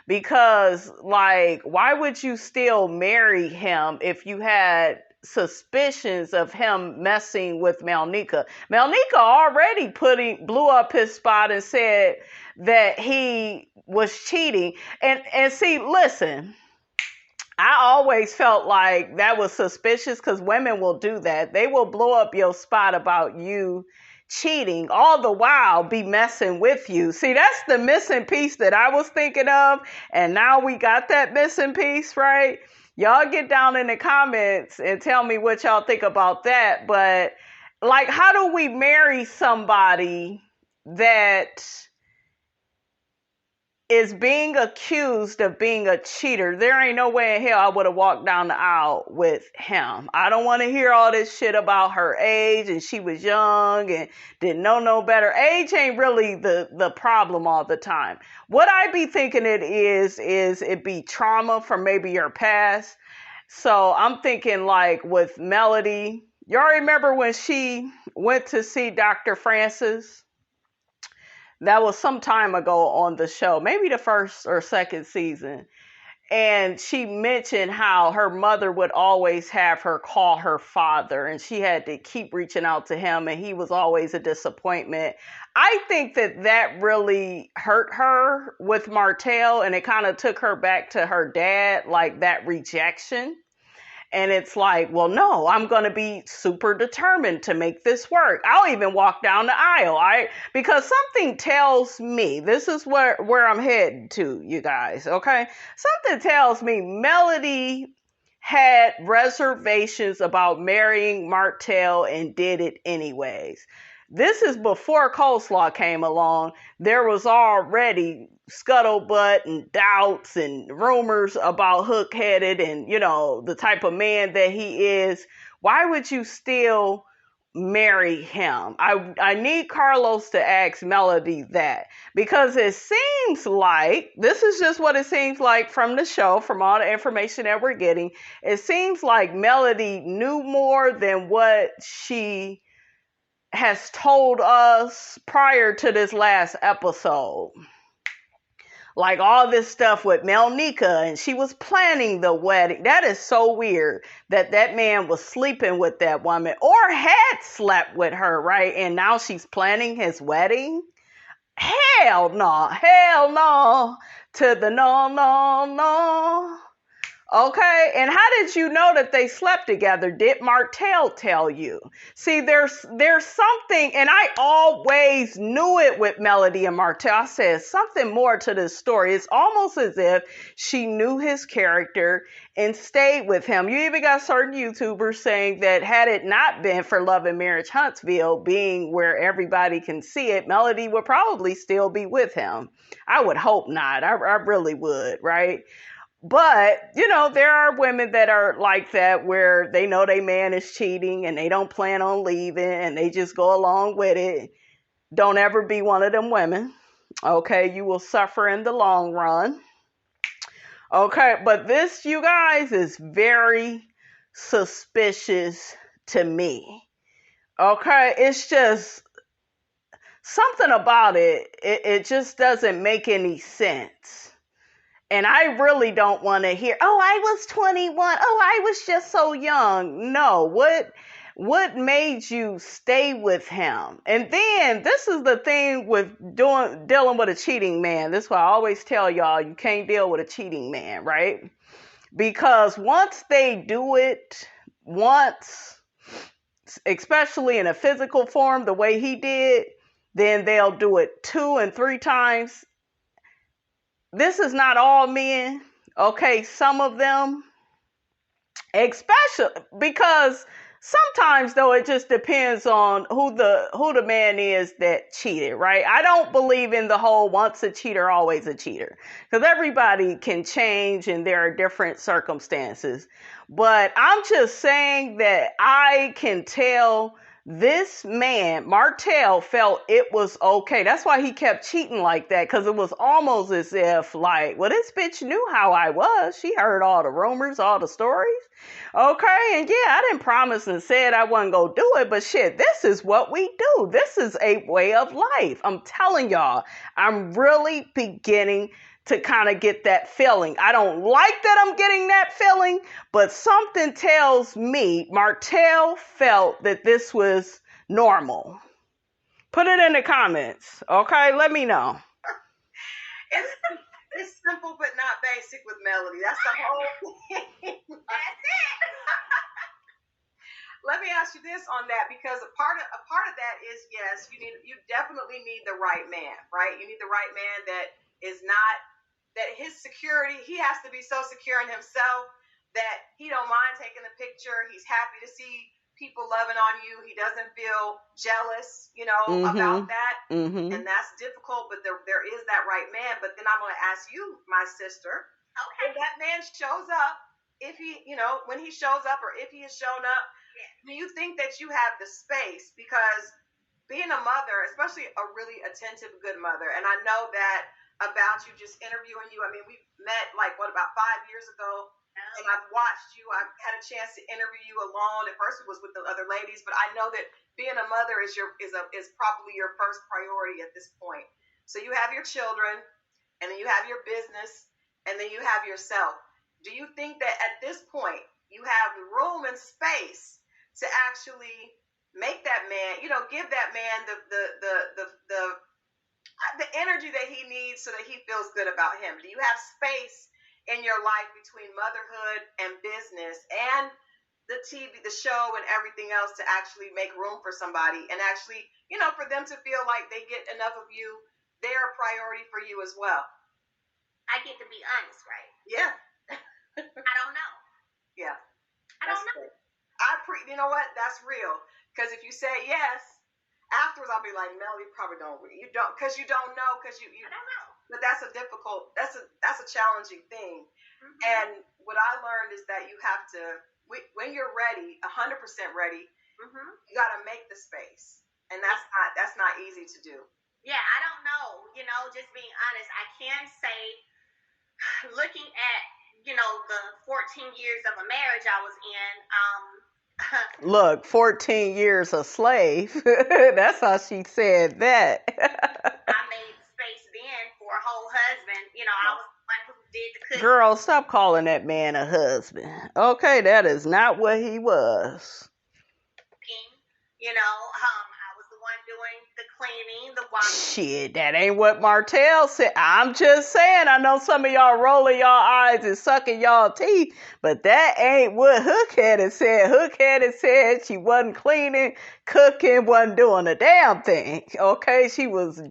Because, like, why would you still marry him if you had suspicions of him messing with Melnika? Melnika already blew up his spot and said that he was cheating. And see, listen, I always felt like that was suspicious because women will do that. They will blow up your spot about you cheating, all the while be messing with you. See, that's the missing piece that I was thinking of. And now we got that missing piece, right? Y'all get down in the comments and tell me what y'all think about that. But, like, how do we marry somebody that is being accused of being a cheater? There ain't no way in hell I would have walked down the aisle with him. I don't want to hear all this shit about her age and she was young and didn't know no better. Age ain't really the problem all the time. What I be thinking it is it be trauma from maybe your past. So I'm thinking, like, with Melody, y'all remember when she went to see Dr. Francis? That was some time ago on the show, maybe the first or second season. And she mentioned how her mother would always have her call her father, and she had to keep reaching out to him, and he was always a disappointment. I think that really hurt her with Martell, and it kind of took her back to her dad, like that rejection. And it's like, well, no, I'm going to be super determined to make this work. I'll even walk down the aisle. Because something tells me, this is where I'm heading to, you guys, okay? Something tells me Melody had reservations about marrying Martell and did it anyways. This is before coleslaw came along. There was already scuttlebutt and doubts and rumors about Hook-headed and, the type of man that he is. Why would you still marry him? I need Carlos to ask Melody that, because it seems like, this is just what it seems like from the show, from all the information that we're getting. It seems like Melody knew more than what she has told us prior to this last episode. Like all this stuff with Melnika, and she was planning the wedding. That is so weird that man was sleeping with that woman or had slept with her, right? And now she's planning his wedding. Hell no. Hell no. To the no, no, no. Okay, and how did you know that they slept together? Did Martell tell you? See, there's something, and I always knew it with Melody and Martell. I said something more to this story. It's almost as if she knew his character and stayed with him. You even got certain YouTubers saying that had it not been for Love and Marriage Huntsville being where everybody can see it, Melody would probably still be with him. I would hope not. I really would, right? But, you know, there are women that are like that where they know their man is cheating and they don't plan on leaving and they just go along with it. Don't ever be one of them women. Okay, you will suffer in the long run. Okay, but this, you guys, is very suspicious to me. Okay, it's just something about it. It just doesn't make any sense. And I really don't want to hear, oh, I was 21. Oh, I was just so young. No, what made you stay with him? And then this is the thing with dealing with a cheating man. This is why I always tell y'all, you can't deal with a cheating man, right? Because once they do it once, especially in a physical form, the way he did, then they'll do it 2 and 3 times. This is not all men, okay? Some of them, especially because sometimes though it just depends on who the man is that cheated, right? I don't believe in the whole once a cheater, always a cheater, because everybody can change and there are different circumstances. But I'm just saying that I can tell this man, Martell, felt it was okay. That's why he kept cheating like that, because it was almost as if like, well, this bitch knew how I was. She heard all the rumors, all the stories. Okay, and yeah, I didn't promise and said I wasn't going to do it, but shit, this is what we do. This is a way of life. I'm telling y'all, I'm really beginning to kind of get that feeling. I don't like that I'm getting that feeling, but something tells me Martell felt that this was normal. Put it in the comments, okay? Let me know. It's simple but not basic with Melody. That's the whole thing. That's it. Let me ask you this on that, because a part of that is, yes, you definitely need the right man, right? You need the right man that is not, that his security, he has to be so secure in himself that he don't mind taking a picture. He's happy to see people loving on you. He doesn't feel jealous, about that. Mm-hmm. And that's difficult, but there is that right man. But then I'm going to ask you, my sister, okay, if that man shows up, if he, when he shows up or if he has shown up, do you think that you have the space? Because being a mother, especially a really attentive, good mother, and I know that about you, just interviewing you. I mean, we met about 5 years ago, and I've watched you. I've had a chance to interview you alone. At first, it was with the other ladies, but I know that being a mother is probably your first priority at this point. So you have your children, and then you have your business, and then you have yourself. Do you think that at this point you have the room and space to actually make that man, give that man the energy that he needs so that he feels good about him? Do you have space in your life between motherhood and business and the TV, the show, and everything else to actually make room for somebody and actually, for them to feel like they get enough of you, they're a priority for you as well? I get to be honest, right? Yeah. I don't know. Yeah. I don't know. You know what? That's real. Because if you say yes, afterwards I'll be like, Melody, probably don't. You don't, because you don't know. Because you. I don't know. But that's a challenging thing. Mm-hmm. And what I learned is that you have to, when you're ready, 100% ready, mm-hmm. you got to make the space. And that's not easy to do. Yeah, I don't know. Just being honest, I can say, looking at, the 14 years of a marriage I was in, Look, 14 years a slave. That's how she said that. I made space then for a whole husband. I was the one who did the cooking. Girl, stop calling that man a husband. Okay, that is not what he was. I was the one doing the cleaning, the washing. Shit, that ain't what Martell said. I'm just saying, I know some of y'all rolling y'all eyes and sucking y'all teeth, but that ain't what Hookheaded said. Hookheaded said she wasn't cleaning, cooking, wasn't doing a damn thing. Okay, she was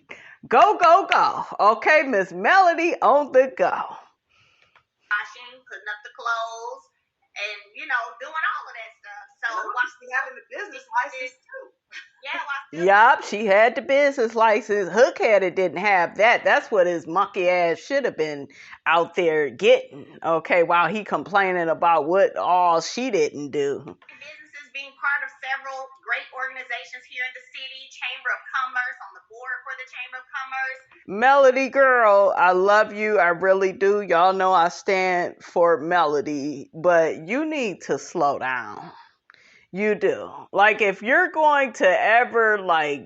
go, go, go. Okay, Miss Melody on the go. Washing, putting up the clothes, and, doing all of that stuff. So while she's having the business license too. Yup, she had the business license. Hookheaded didn't have that. That's what his monkey ass should have been out there getting. Okay, while he complaining about what all she didn't do. Businesses being part of several great organizations here in the city, Chamber of Commerce, on the board for the Chamber of Commerce. Melody girl, I love you. I really do. Y'all know I stand for Melody, but you need to slow down. You do. Like, if you're going to ever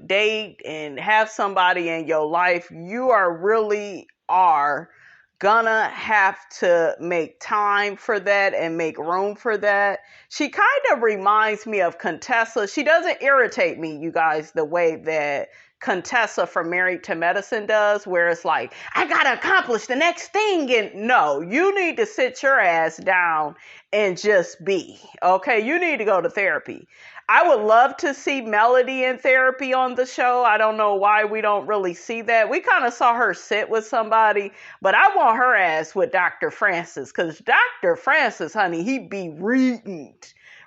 date and have somebody in your life, you really are gonna have to make time for that and make room for that. She kind of reminds me of Contessa. She doesn't irritate me, you guys, the way that Contessa from Married to Medicine does, where it's like, I gotta accomplish the next thing. And no, you need to sit your ass down and just be. Okay, you need to go to therapy. I would love to see Melody in therapy on the show. I don't know why we don't really see that. We kind of saw her sit with somebody, but I want her ass with Dr. Francis, because Dr. Francis, honey, he be reading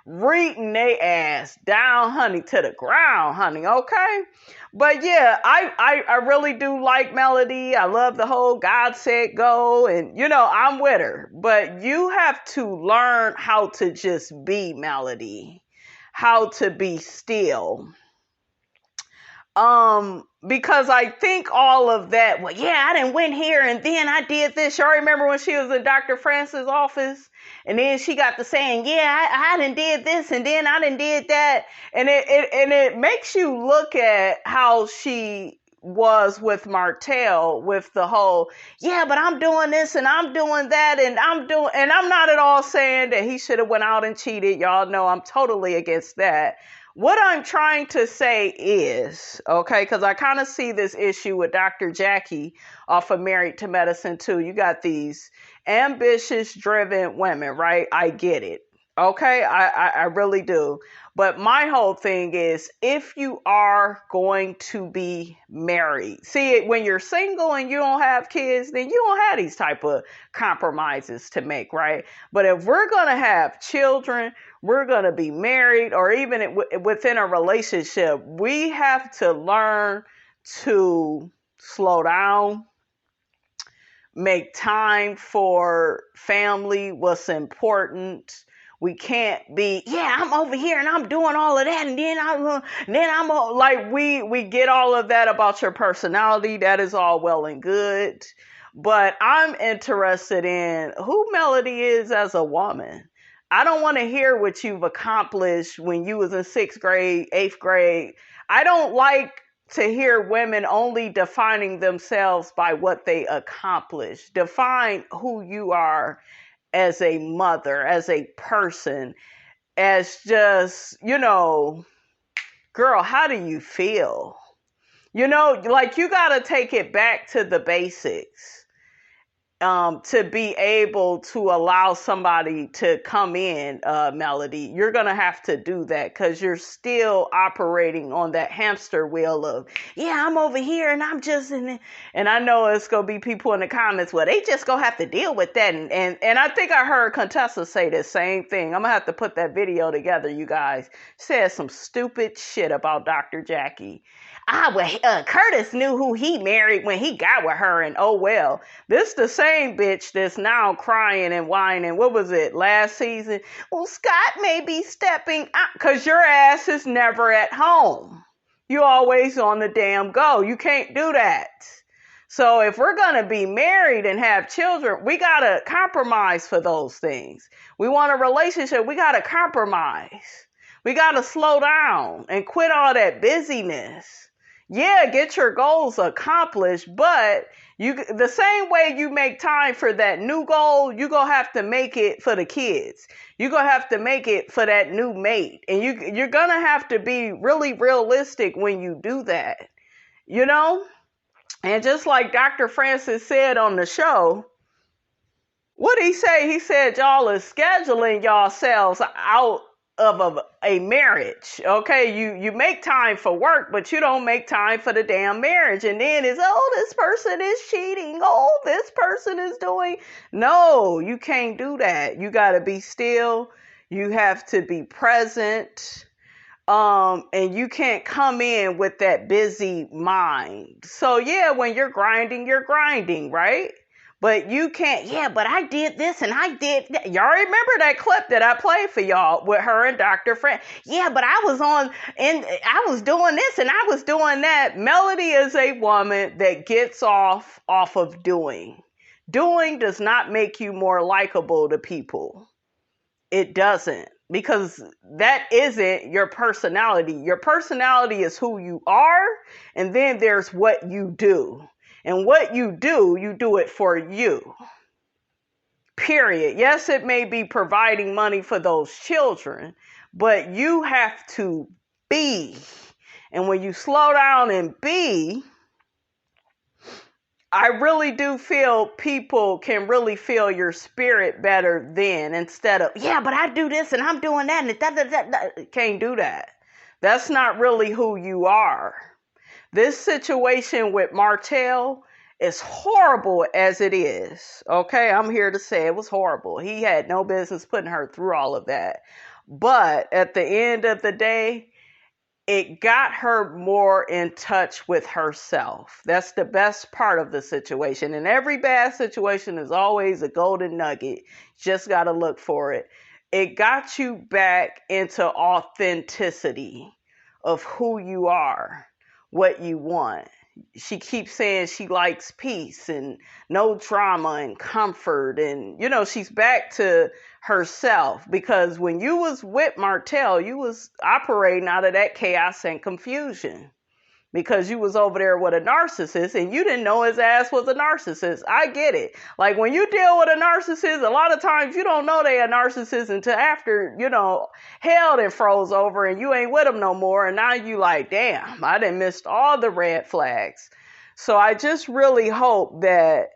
they ass down, honey, to the ground, honey, okay? But yeah, I really do like Melody. I love the whole God Said Go, and I'm with her. But you have to learn how to just be, Melody. How to be still. Because I think all of that, well, yeah, I done went here and then I did this. Y'all remember when she was in Dr. Francis' office? And then she got to saying, yeah, I done did this and then I done did that. And it makes you look at how she was with Martell, with the whole, yeah, but I'm doing this and I'm doing that and I'm not at all saying that he should have went out and cheated. Y'all know I'm totally against that. What I'm trying to say is, okay, because I kind of see this issue with Dr. Jackie off of Married to Medicine too. You got these ambitious, driven women, right? I get it. Okay, I really do. But my whole thing is, if you are going to be married, see, when you're single and you don't have kids, then you don't have these type of compromises to make, right? But if we're going to have children, we're going to be married, or even within a relationship, we have to learn to slow down, make time for family, what's important. We can't be, yeah, I'm over here and I'm doing all of that. And then I'm like, we get all of that about your personality. That is all well and good. But I'm interested in who Melody is as a woman. I don't want to hear what you've accomplished when you was in 6th grade, 8th grade. I don't like to hear women only defining themselves by what they accomplish. Define who you are as a mother, as a person, as just, girl, how do you feel? You got to take it back to the basics. To be able to allow somebody to come in, Melody, you're going to have to do that because you're still operating on that hamster wheel of, yeah, I'm over here and I'm just in it. And I know it's going to be people in the comments, well, they just going to have to deal with that. And I think I heard Contessa say the same thing. I'm going to have to put that video together, you guys. Said some stupid shit about Dr. Jackie. Curtis knew who he married when he got with her, and oh well. This the same bitch that's now crying and whining. What was it, last season? Well, Scott may be stepping out because your ass is never at home. You always on the damn go. You can't do that. So if we're going to be married and have children, we got to compromise for those things. We want a relationship, we got to compromise. We got to slow down and quit all that busyness. Yeah, get your goals accomplished, but the same way you make time for that new goal, you're going to have to make it for the kids. You're going to have to make it for that new mate. And you're going to have to be really realistic when you do that. you know? And just like Dr. Francis said on the show, what did he say? He said y'all is scheduling yourselves out of a marriage. Okay, you make time for work, but you don't make time for the damn marriage. And then it's, oh, this person is cheating. Oh, this person is doing. No, you can't do that. You got to be still. You have to be present. And you can't come in with that busy mind. So yeah, when you're grinding, right? But you can't, yeah, but I did this and I did that. Y'all remember that clip that I played for y'all with her and Dr. Fran? Yeah, but I was on, and I was doing this and I was doing that. Melody is a woman that gets off of doing. Doing does not make you more likable to people. It doesn't. Because that isn't your personality. Your personality is who you are, and then there's what you do. And what you do it for you. Period. Yes, it may be providing money for those children, but you have to be. And when you slow down and be, I really do feel people can really feel your spirit better then, instead of, yeah, but I do this and I'm doing that and that. Can't do that. That's not really who you are. This situation with Martell is horrible as it is. Okay, I'm here to say it was horrible. He had no business putting her through all of that. But at the end of the day, it got her more in touch with herself. That's the best part of the situation. And every bad situation is always a golden nugget. Just got to look for it. It got you back into authenticity of who you are, what you want. She keeps saying she likes peace and no drama and comfort. And, you know, she's back to herself, because when you was with Martell, you was operating out of that chaos and confusion, because you was over there with a narcissist and you didn't know his ass was a narcissist. I get it. Like when you deal with a narcissist, a lot of times you don't know they a narcissist until after, you know, hell done froze over and you ain't with them no more. And now you like, damn, I done missed all the red flags. So I just really hope that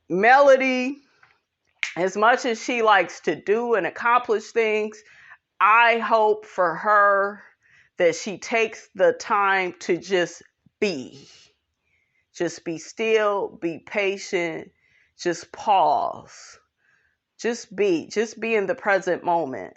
Melody, as much as she likes to do and accomplish things, I hope for her that she takes the time to just be. Just be still, be patient, just pause. Just be in the present moment.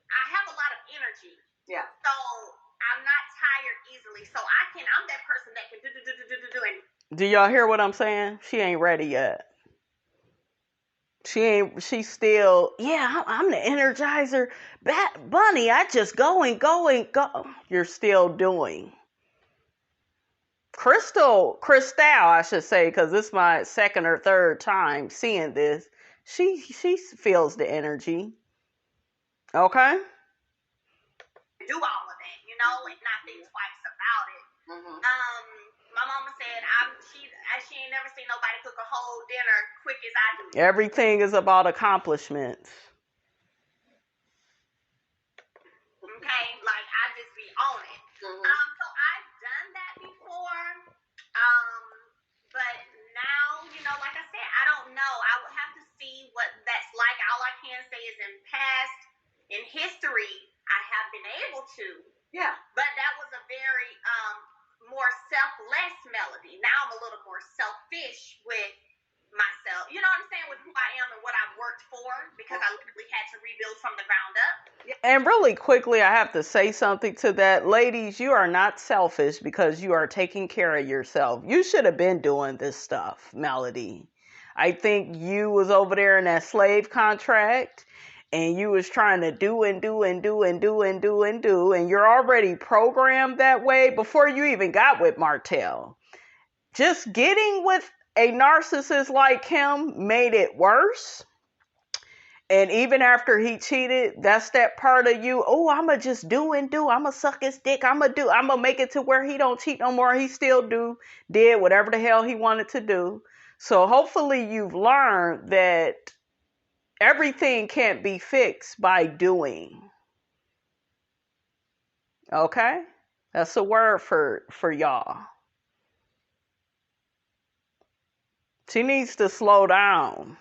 I have a lot of energy. Yeah. So I'm not tired easily. So I'm that person that can do and do y'all hear what I'm saying? She ain't ready yet. She's still, yeah, I'm the energizer bunny. I just go. You're still doing. Crystal, I should say, because this is my second or third time seeing this. She feels the energy. Okay? Do all of that, you know, and not think twice about it. Mm-hmm. My mama said she ain't never seen nobody cook a whole dinner quick as I do. Everything is about accomplishments. Okay, like I just be on it. Mm-hmm. So I've done that before. But now, you know, like I said, I don't know. I would have to see what that's like. All I can say is in history, I have been able to. Yeah. But that was a very more selfless Melody. Now I'm a little more selfish with myself. You know what I'm saying? With who I am and what I've worked for, because I literally had to rebuild from the ground up. And really quickly, I have to say something to that. Ladies, you are not selfish because you are taking care of yourself. You should have been doing this stuff, Melody. I think you was over there in that slave contract, and you was trying to do, and you're already programmed that way before you even got with Martell. Just getting with a narcissist like him made it worse. And even after he cheated, that's that part of you. Oh, I'ma just do. I'ma suck his dick. I'ma make it to where he don't cheat no more. He still did whatever the hell he wanted to do. So hopefully you've learned that everything can't be fixed by doing. Okay? That's a word for y'all. She needs to slow down.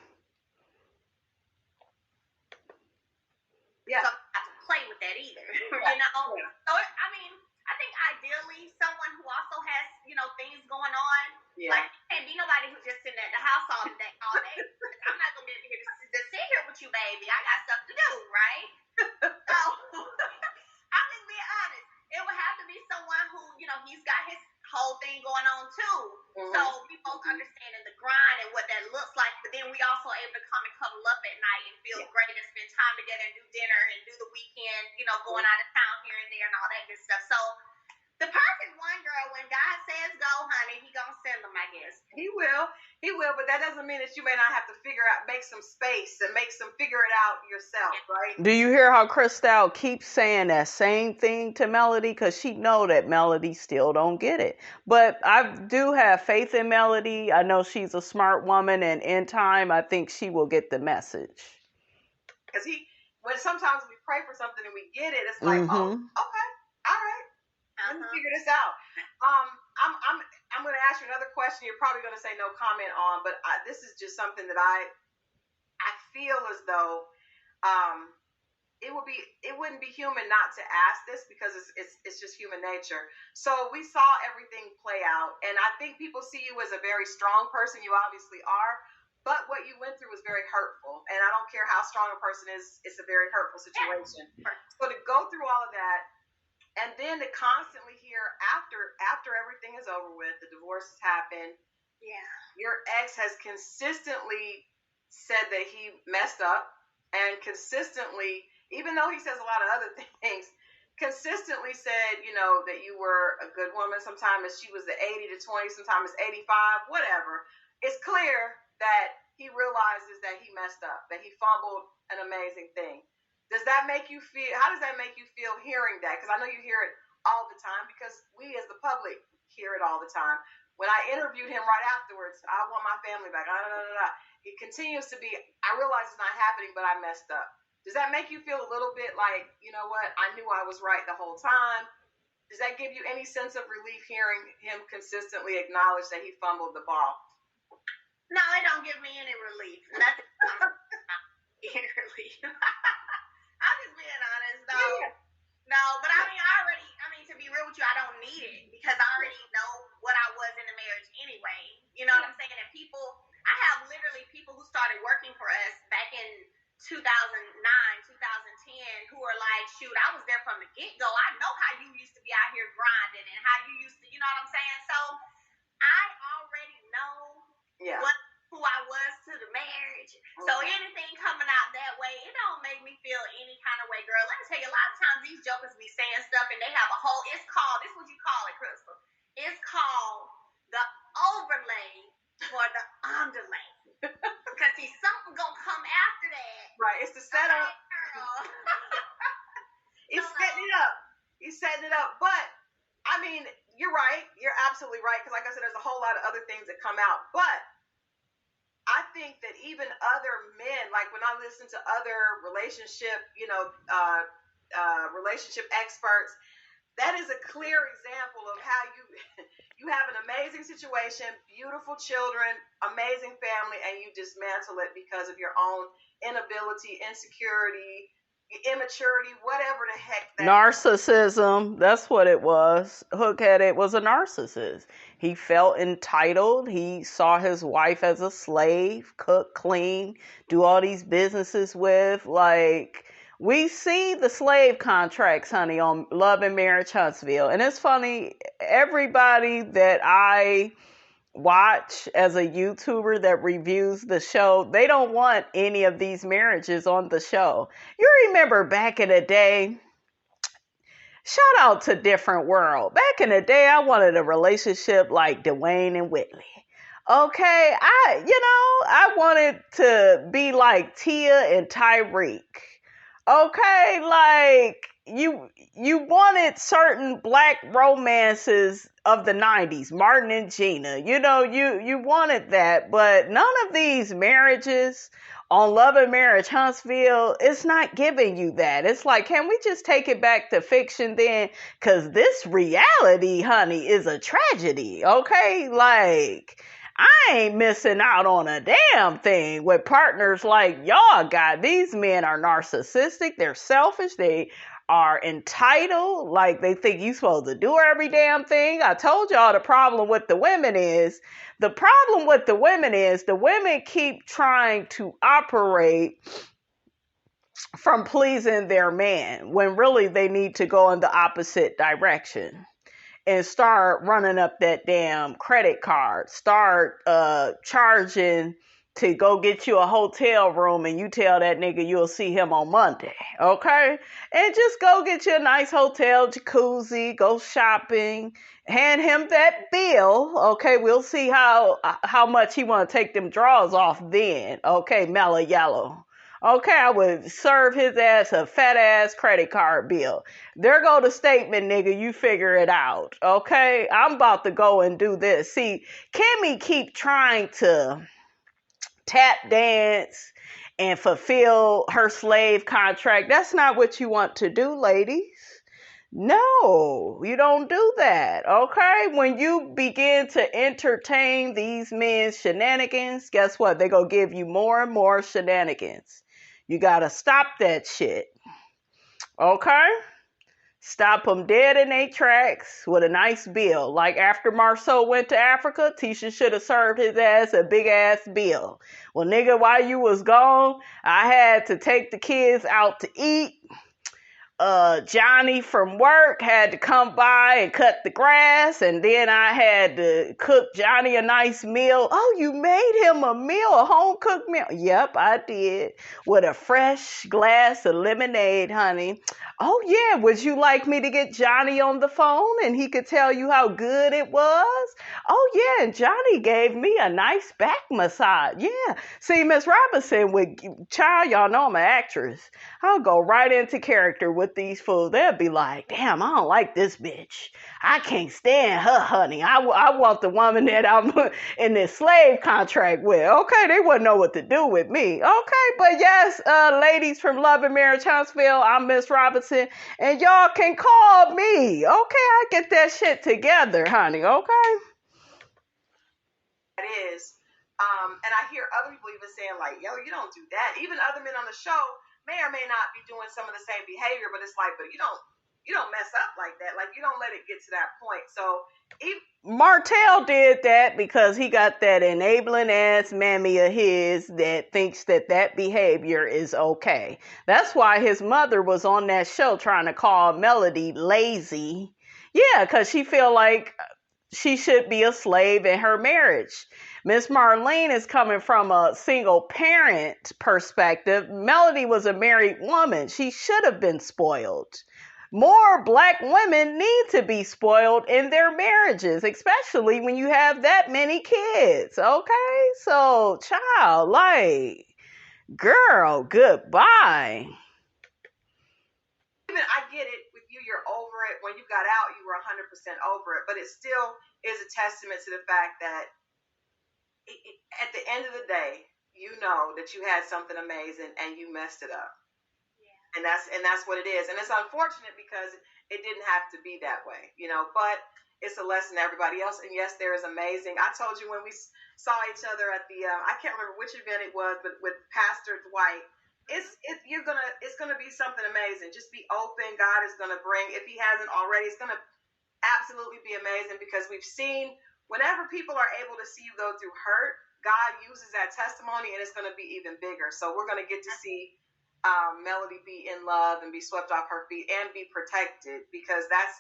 Yeah. So I have to play with that either. You know? So, I mean, I think ideally someone who also has, you know, things going on. Yeah. Like, can't be nobody who's just sitting at the house all day. I'm not going to be able to sit here with you, baby. I got stuff to do, right? So, I'm just being honest. It would have to be someone who, you know, he's got his whole thing going on too. Mm-hmm. So we both understanding the grind and what that looks like, but then we also able to come and cuddle up at night and feel great and spend time together and do dinner and do the weekend, you know, going out of town here and there and all that good stuff. So the perfect one, girl, when God says go, honey, he gonna send them, I guess. He will, but that doesn't mean that you may not have to make some space and figure it out yourself, right? Do you hear how Christelle keeps saying that same thing to Melody? Because she know that Melody still don't get it. But I do have faith in Melody. I know she's a smart woman, and in time, I think she will get the message. Because when sometimes we pray for something and we get it, it's like, oh, okay, all right. Let me figure this out. I'm going to ask you another question. You're probably going to say no comment on, but this is just something that I feel as though it wouldn't be human not to ask this, because it's just human nature. So we saw everything play out, and I think people see you as a very strong person. You obviously are, but what you went through was very hurtful, and I don't care how strong a person is. It's a very hurtful situation. So to go through all of that, and then to constantly hear after everything is over with, the divorce has happened. Yeah. Your ex has consistently said that he messed up, and consistently, even though he says a lot of other things, consistently said, you know, that you were a good woman. Sometimes she was the 80 to 20, sometimes it's 85, whatever. It's clear that he realizes that he messed up, that he fumbled an amazing thing. Does that make you feel, how does that make you feel hearing that? Because I know you hear it all the time, because we as the public hear it all the time. When I interviewed him right afterwards, I want my family back. It continues to be, I realize it's not happening, but I messed up. Does that make you feel a little bit like, you know what, I knew I was right the whole time? Does that give you any sense of relief hearing him consistently acknowledge that he fumbled the ball? No, it don't give me any relief. Nothing. Any relief. I'm just being honest, though. Yeah. No, but I mean, to be real with you, I don't need it, because I already know what I was in the marriage anyway. You know what I'm saying? And I have literally people who started working for us back in 2009, 2010, who are like, shoot, I was there from the get-go. I know how you used to be out here grinding and how you used to, you know what I'm saying? So I already know who I was to the marriage. Mm-hmm. So anything coming out that way, it don't make me feel any kind of way, girl. Let me tell you, a lot of times these jokers be saying stuff and they have a whole, this is what you call it, Crystal. It's called the overlay for the underlay. Because see, something gonna come after that. Right, it's the setup. It's setting it up. He's setting it up. But, I mean, you're right. You're absolutely right. Because like I said, there's a whole lot of other things that come out. But I think that even other men, like when I listen to other relationship, relationship experts, that is a clear example of how you have an amazing situation, beautiful children, amazing family, and you dismantle it because of your own inability, insecurity, immaturity, whatever the heck that narcissism. That's what it was. Hookheaded was a narcissist. He felt entitled. He saw his wife as a slave, cook, clean, do all these businesses with. Like, we see the slave contracts, honey, on Love and Marriage Huntsville. And it's funny, everybody that I watch as a YouTuber that reviews the show, they don't want any of these marriages on the show. You remember back in the day, shout out to Different World. Back in the day, I wanted a relationship like Dwayne and Whitley. Okay, I wanted to be like Tia and Tyreek. Okay, like you wanted certain black romances of the 90s, Martin and Gina. You know, you wanted that, but none of these marriages on Love and Marriage Huntsville, it's not giving you that. It's like, can we just take it back to fiction then? Cause this reality, honey, is a tragedy. Okay, like I ain't missing out on a damn thing with partners like y'all got. These men are narcissistic, they're selfish, they are entitled, like they think you supposed to do every damn thing. I told y'all the problem with the women is, the women keep trying to operate from pleasing their man when really they need to go in the opposite direction and start running up that damn credit card, start charging to go get you a hotel room, and you tell that nigga you'll see him on Monday, okay? And just go get you a nice hotel, jacuzzi, go shopping, hand him that bill, okay? We'll see how much he want to take them draws off then, okay, mellow yellow. Okay, I would serve his ass a fat ass credit card bill. There go the statement, nigga. You figure it out. Okay, I'm about to go and do this. See, Kimmy keep trying to tap dance and fulfill her slave contract. That's not what you want to do, ladies. No, you don't do that, okay? When you begin to entertain these men's shenanigans, guess what? They're going to give you more and more shenanigans. You got to stop that shit, okay? Stop them dead in their tracks with a nice bill. Like after Marceau went to Africa, Tisha should have served his ass a big ass bill. Well, nigga, while you was gone, I had to take the kids out to eat. Johnny from work had to come by and cut the grass, and then I had to cook Johnny a nice meal. Oh, you made him a meal, a home cooked meal? Yep, I did, with a fresh glass of lemonade, honey. Oh yeah, would you like me to get Johnny on the phone and he could tell you how good it was? Oh yeah, and Johnny gave me a nice back massage. Yeah, see, Miss Robinson y'all know I'm an actress. I'll go right into character with these fools. They'll be like, damn, I don't like this bitch. I can't stand her, honey. I want the woman that I'm in this slave contract with. Okay, they wouldn't know what to do with me. Okay, but yes, ladies from Love and Marriage Huntsville, I'm Miss Robinson, and y'all can call me. Okay, I get that shit together, honey, okay? It is. And I hear other people even saying like, yo, you don't do that. Even other men on the show may or may not be doing some of the same behavior, but it's like, but you don't mess up like that. Like, you don't let it get to that point. So Martell did that because he got that enabling ass mammy of his that thinks that behavior is okay. That's why his mother was on that show trying to call Melody lazy. Yeah, because she feel like she should be a slave in her marriage. Miss Marlene is coming from a single parent perspective. Melody was a married woman. She should have been spoiled. More black women need to be spoiled in their marriages, especially when you have that many kids. Okay? So, child, like, girl, goodbye. Even I get it with you, you're over it. When you got out, you were 100% over it. But it still is a testament to the fact that at the end of the day, you know that you had something amazing and you messed it up. And that's what it is. And it's unfortunate because it didn't have to be that way, you know, but it's a lesson to everybody else. And yes, there is amazing. I told you when we saw each other at the, I can't remember which event it was, but with Pastor Dwight, it's gonna be something amazing. Just be open. God is gonna bring, if he hasn't already, it's gonna absolutely be amazing, because we've seen whenever people are able to see you go through hurt, God uses that testimony and it's gonna be even bigger. So we're gonna get to see Melody be in love and be swept off her feet and be protected, because that's,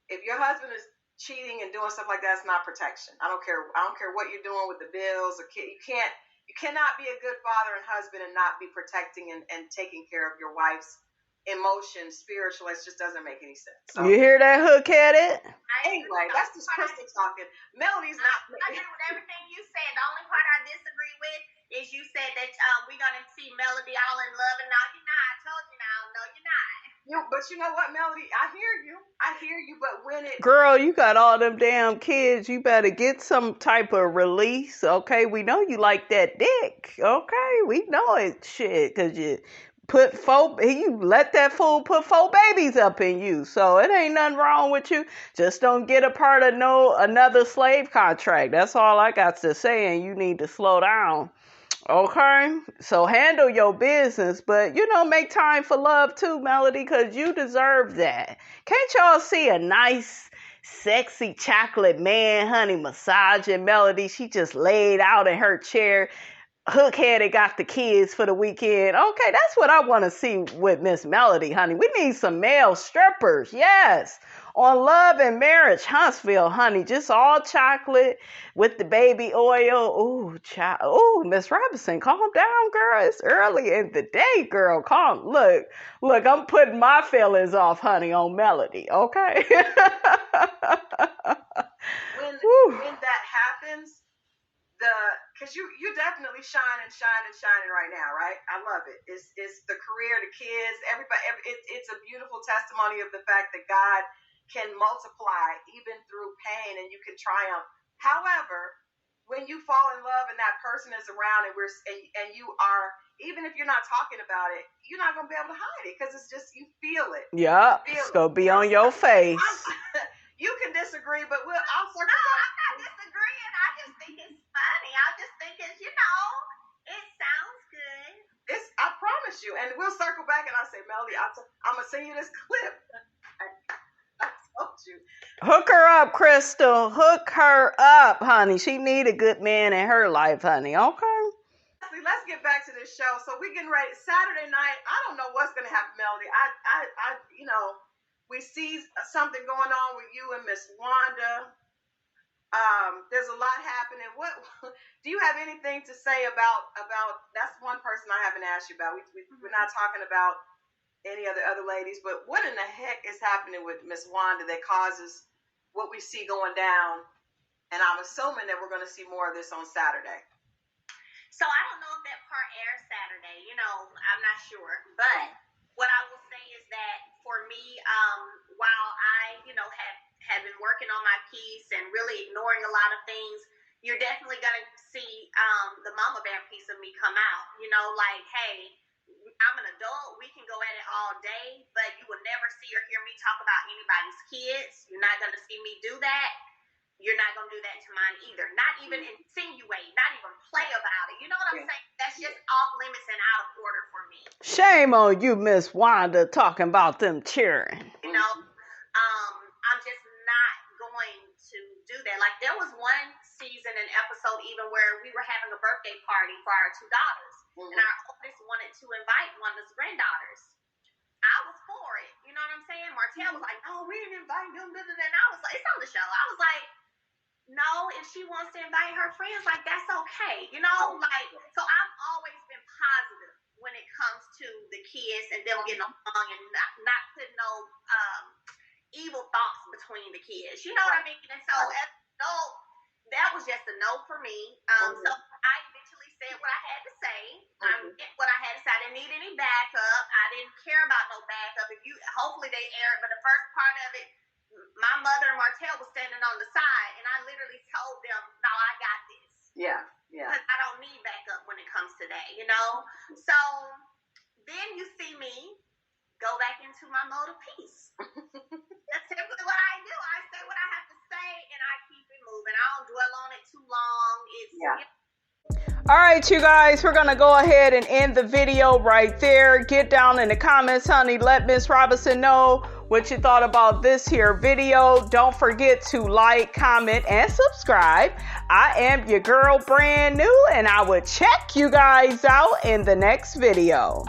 if your husband is cheating and doing stuff like that, it's not protection. I don't care what you're doing with the bills or kid. You cannot be a good father and husband and not be protecting and taking care of your wife's emotion, spiritual. It just doesn't make any sense. So, you hear that, hook-headed? anyway, that's just Crystal talking. Melody's not. I agree with everything you said. The only part I disagree with is you said that we're gonna see Melody all in love, and no, you're not. I told you now. No, you're not. But you know what, Melody? I hear you. But when it, Girl, you got all them damn kids. You better get some type of release, okay? We know you like that dick, okay? We know it, shit, because you let that fool put 4 babies up in you. So it ain't nothing wrong with you. Just don't get a part of another slave contract. That's all I got to say, and you need to slow down. Okay, so handle your business, but make time for love too, Melody, because you deserve that. Can't y'all see a nice, sexy chocolate man, honey, massaging Melody? She just laid out in her chair. Hook-headed got the kids for the weekend. Okay, that's what I want to see with Miss Melody, honey. We need some male strippers, yes. On Love and Marriage, Huntsville, honey. Just all chocolate with the baby oil. Ooh, Miss Robinson, calm down, girl. It's early in the day, girl. Look, I'm putting my feelings off, honey, on Melody, okay? when that happens, because you're definitely shining right now, right? I love it. It's the career, the kids, everybody. It's a beautiful testimony of the fact that God can multiply even through pain, and you can triumph. However, when you fall in love and that person is around, and you are, even if you're not talking about it, you're not gonna be able to hide it because it's just, you feel it. Yeah, it's gonna be on your face. You can disagree, but I'll circle back. No, I'm not disagreeing. I just think it's funny. I just think it's, it sounds good. I promise you, and we'll circle back, and I'll say, Melody, I'm gonna send you this clip. I told you. Hook her up, Crystal. Hook her up, honey. She need a good man in her life, honey. Okay. Let's get back to this show. So we're getting ready. Saturday night. I don't know what's gonna happen, Melody. We see something going on with you and Miss Wanda. There's a lot happening. What do you have anything to say about? That's one person I haven't asked you about. We're not talking about any of the other ladies, but what in the heck is happening with Miss Wanda that causes what we see going down? And I'm assuming that we're going to see more of this on Saturday. So I don't know if that part airs Saturday. I'm not sure. But what I will say is that for me, while I, have been working on my piece and really ignoring a lot of things, you're definitely going to see the mama bear piece of me come out. Like, hey, I'm an adult. We can go at it all day, but you will never see or hear me talk about anybody's kids. You're not going to see me do that. You're not going to do that to mine either. Not even insinuate, not even play about it. You know what I'm saying? That's just off limits and out of order for me. Shame on you, Miss Wanda, talking about them cheering. I'm just not going to do that. Like, there was one season and episode even where we were having a birthday party for our 2 daughters. Mm-hmm. And our oldest wanted to invite one of his granddaughters. I was for it. You know what I'm saying? Martell was like, no, we didn't invite them. And I was like, it's on the show. I was like, no, if she wants to invite her friends, like, that's okay. So I've always been positive when it comes to the kids and them getting along and not putting no evil thoughts between the kids. You know what I mean? And so as an adult, that was just a no for me. So I eventually said what I had to say. I did what I had to say. I didn't need any backup. I didn't care about no backup. Hopefully they air it, but the first part of it, my mother and Martell was standing on the side, and I literally told them, no, I got this. Yeah. Because I don't need backup when it comes to that, So then you see me go back into my mode of peace. That's typically what I do. I say what I have to say, and I keep it moving. I don't dwell on it too long. All right, you guys, we're going to go ahead and end the video right there. Get down in the comments, honey. Let Miss Robinson know what you thought about this here video. Don't forget to like, comment, and subscribe. I am your girl, brand new, and I will check you guys out in the next video.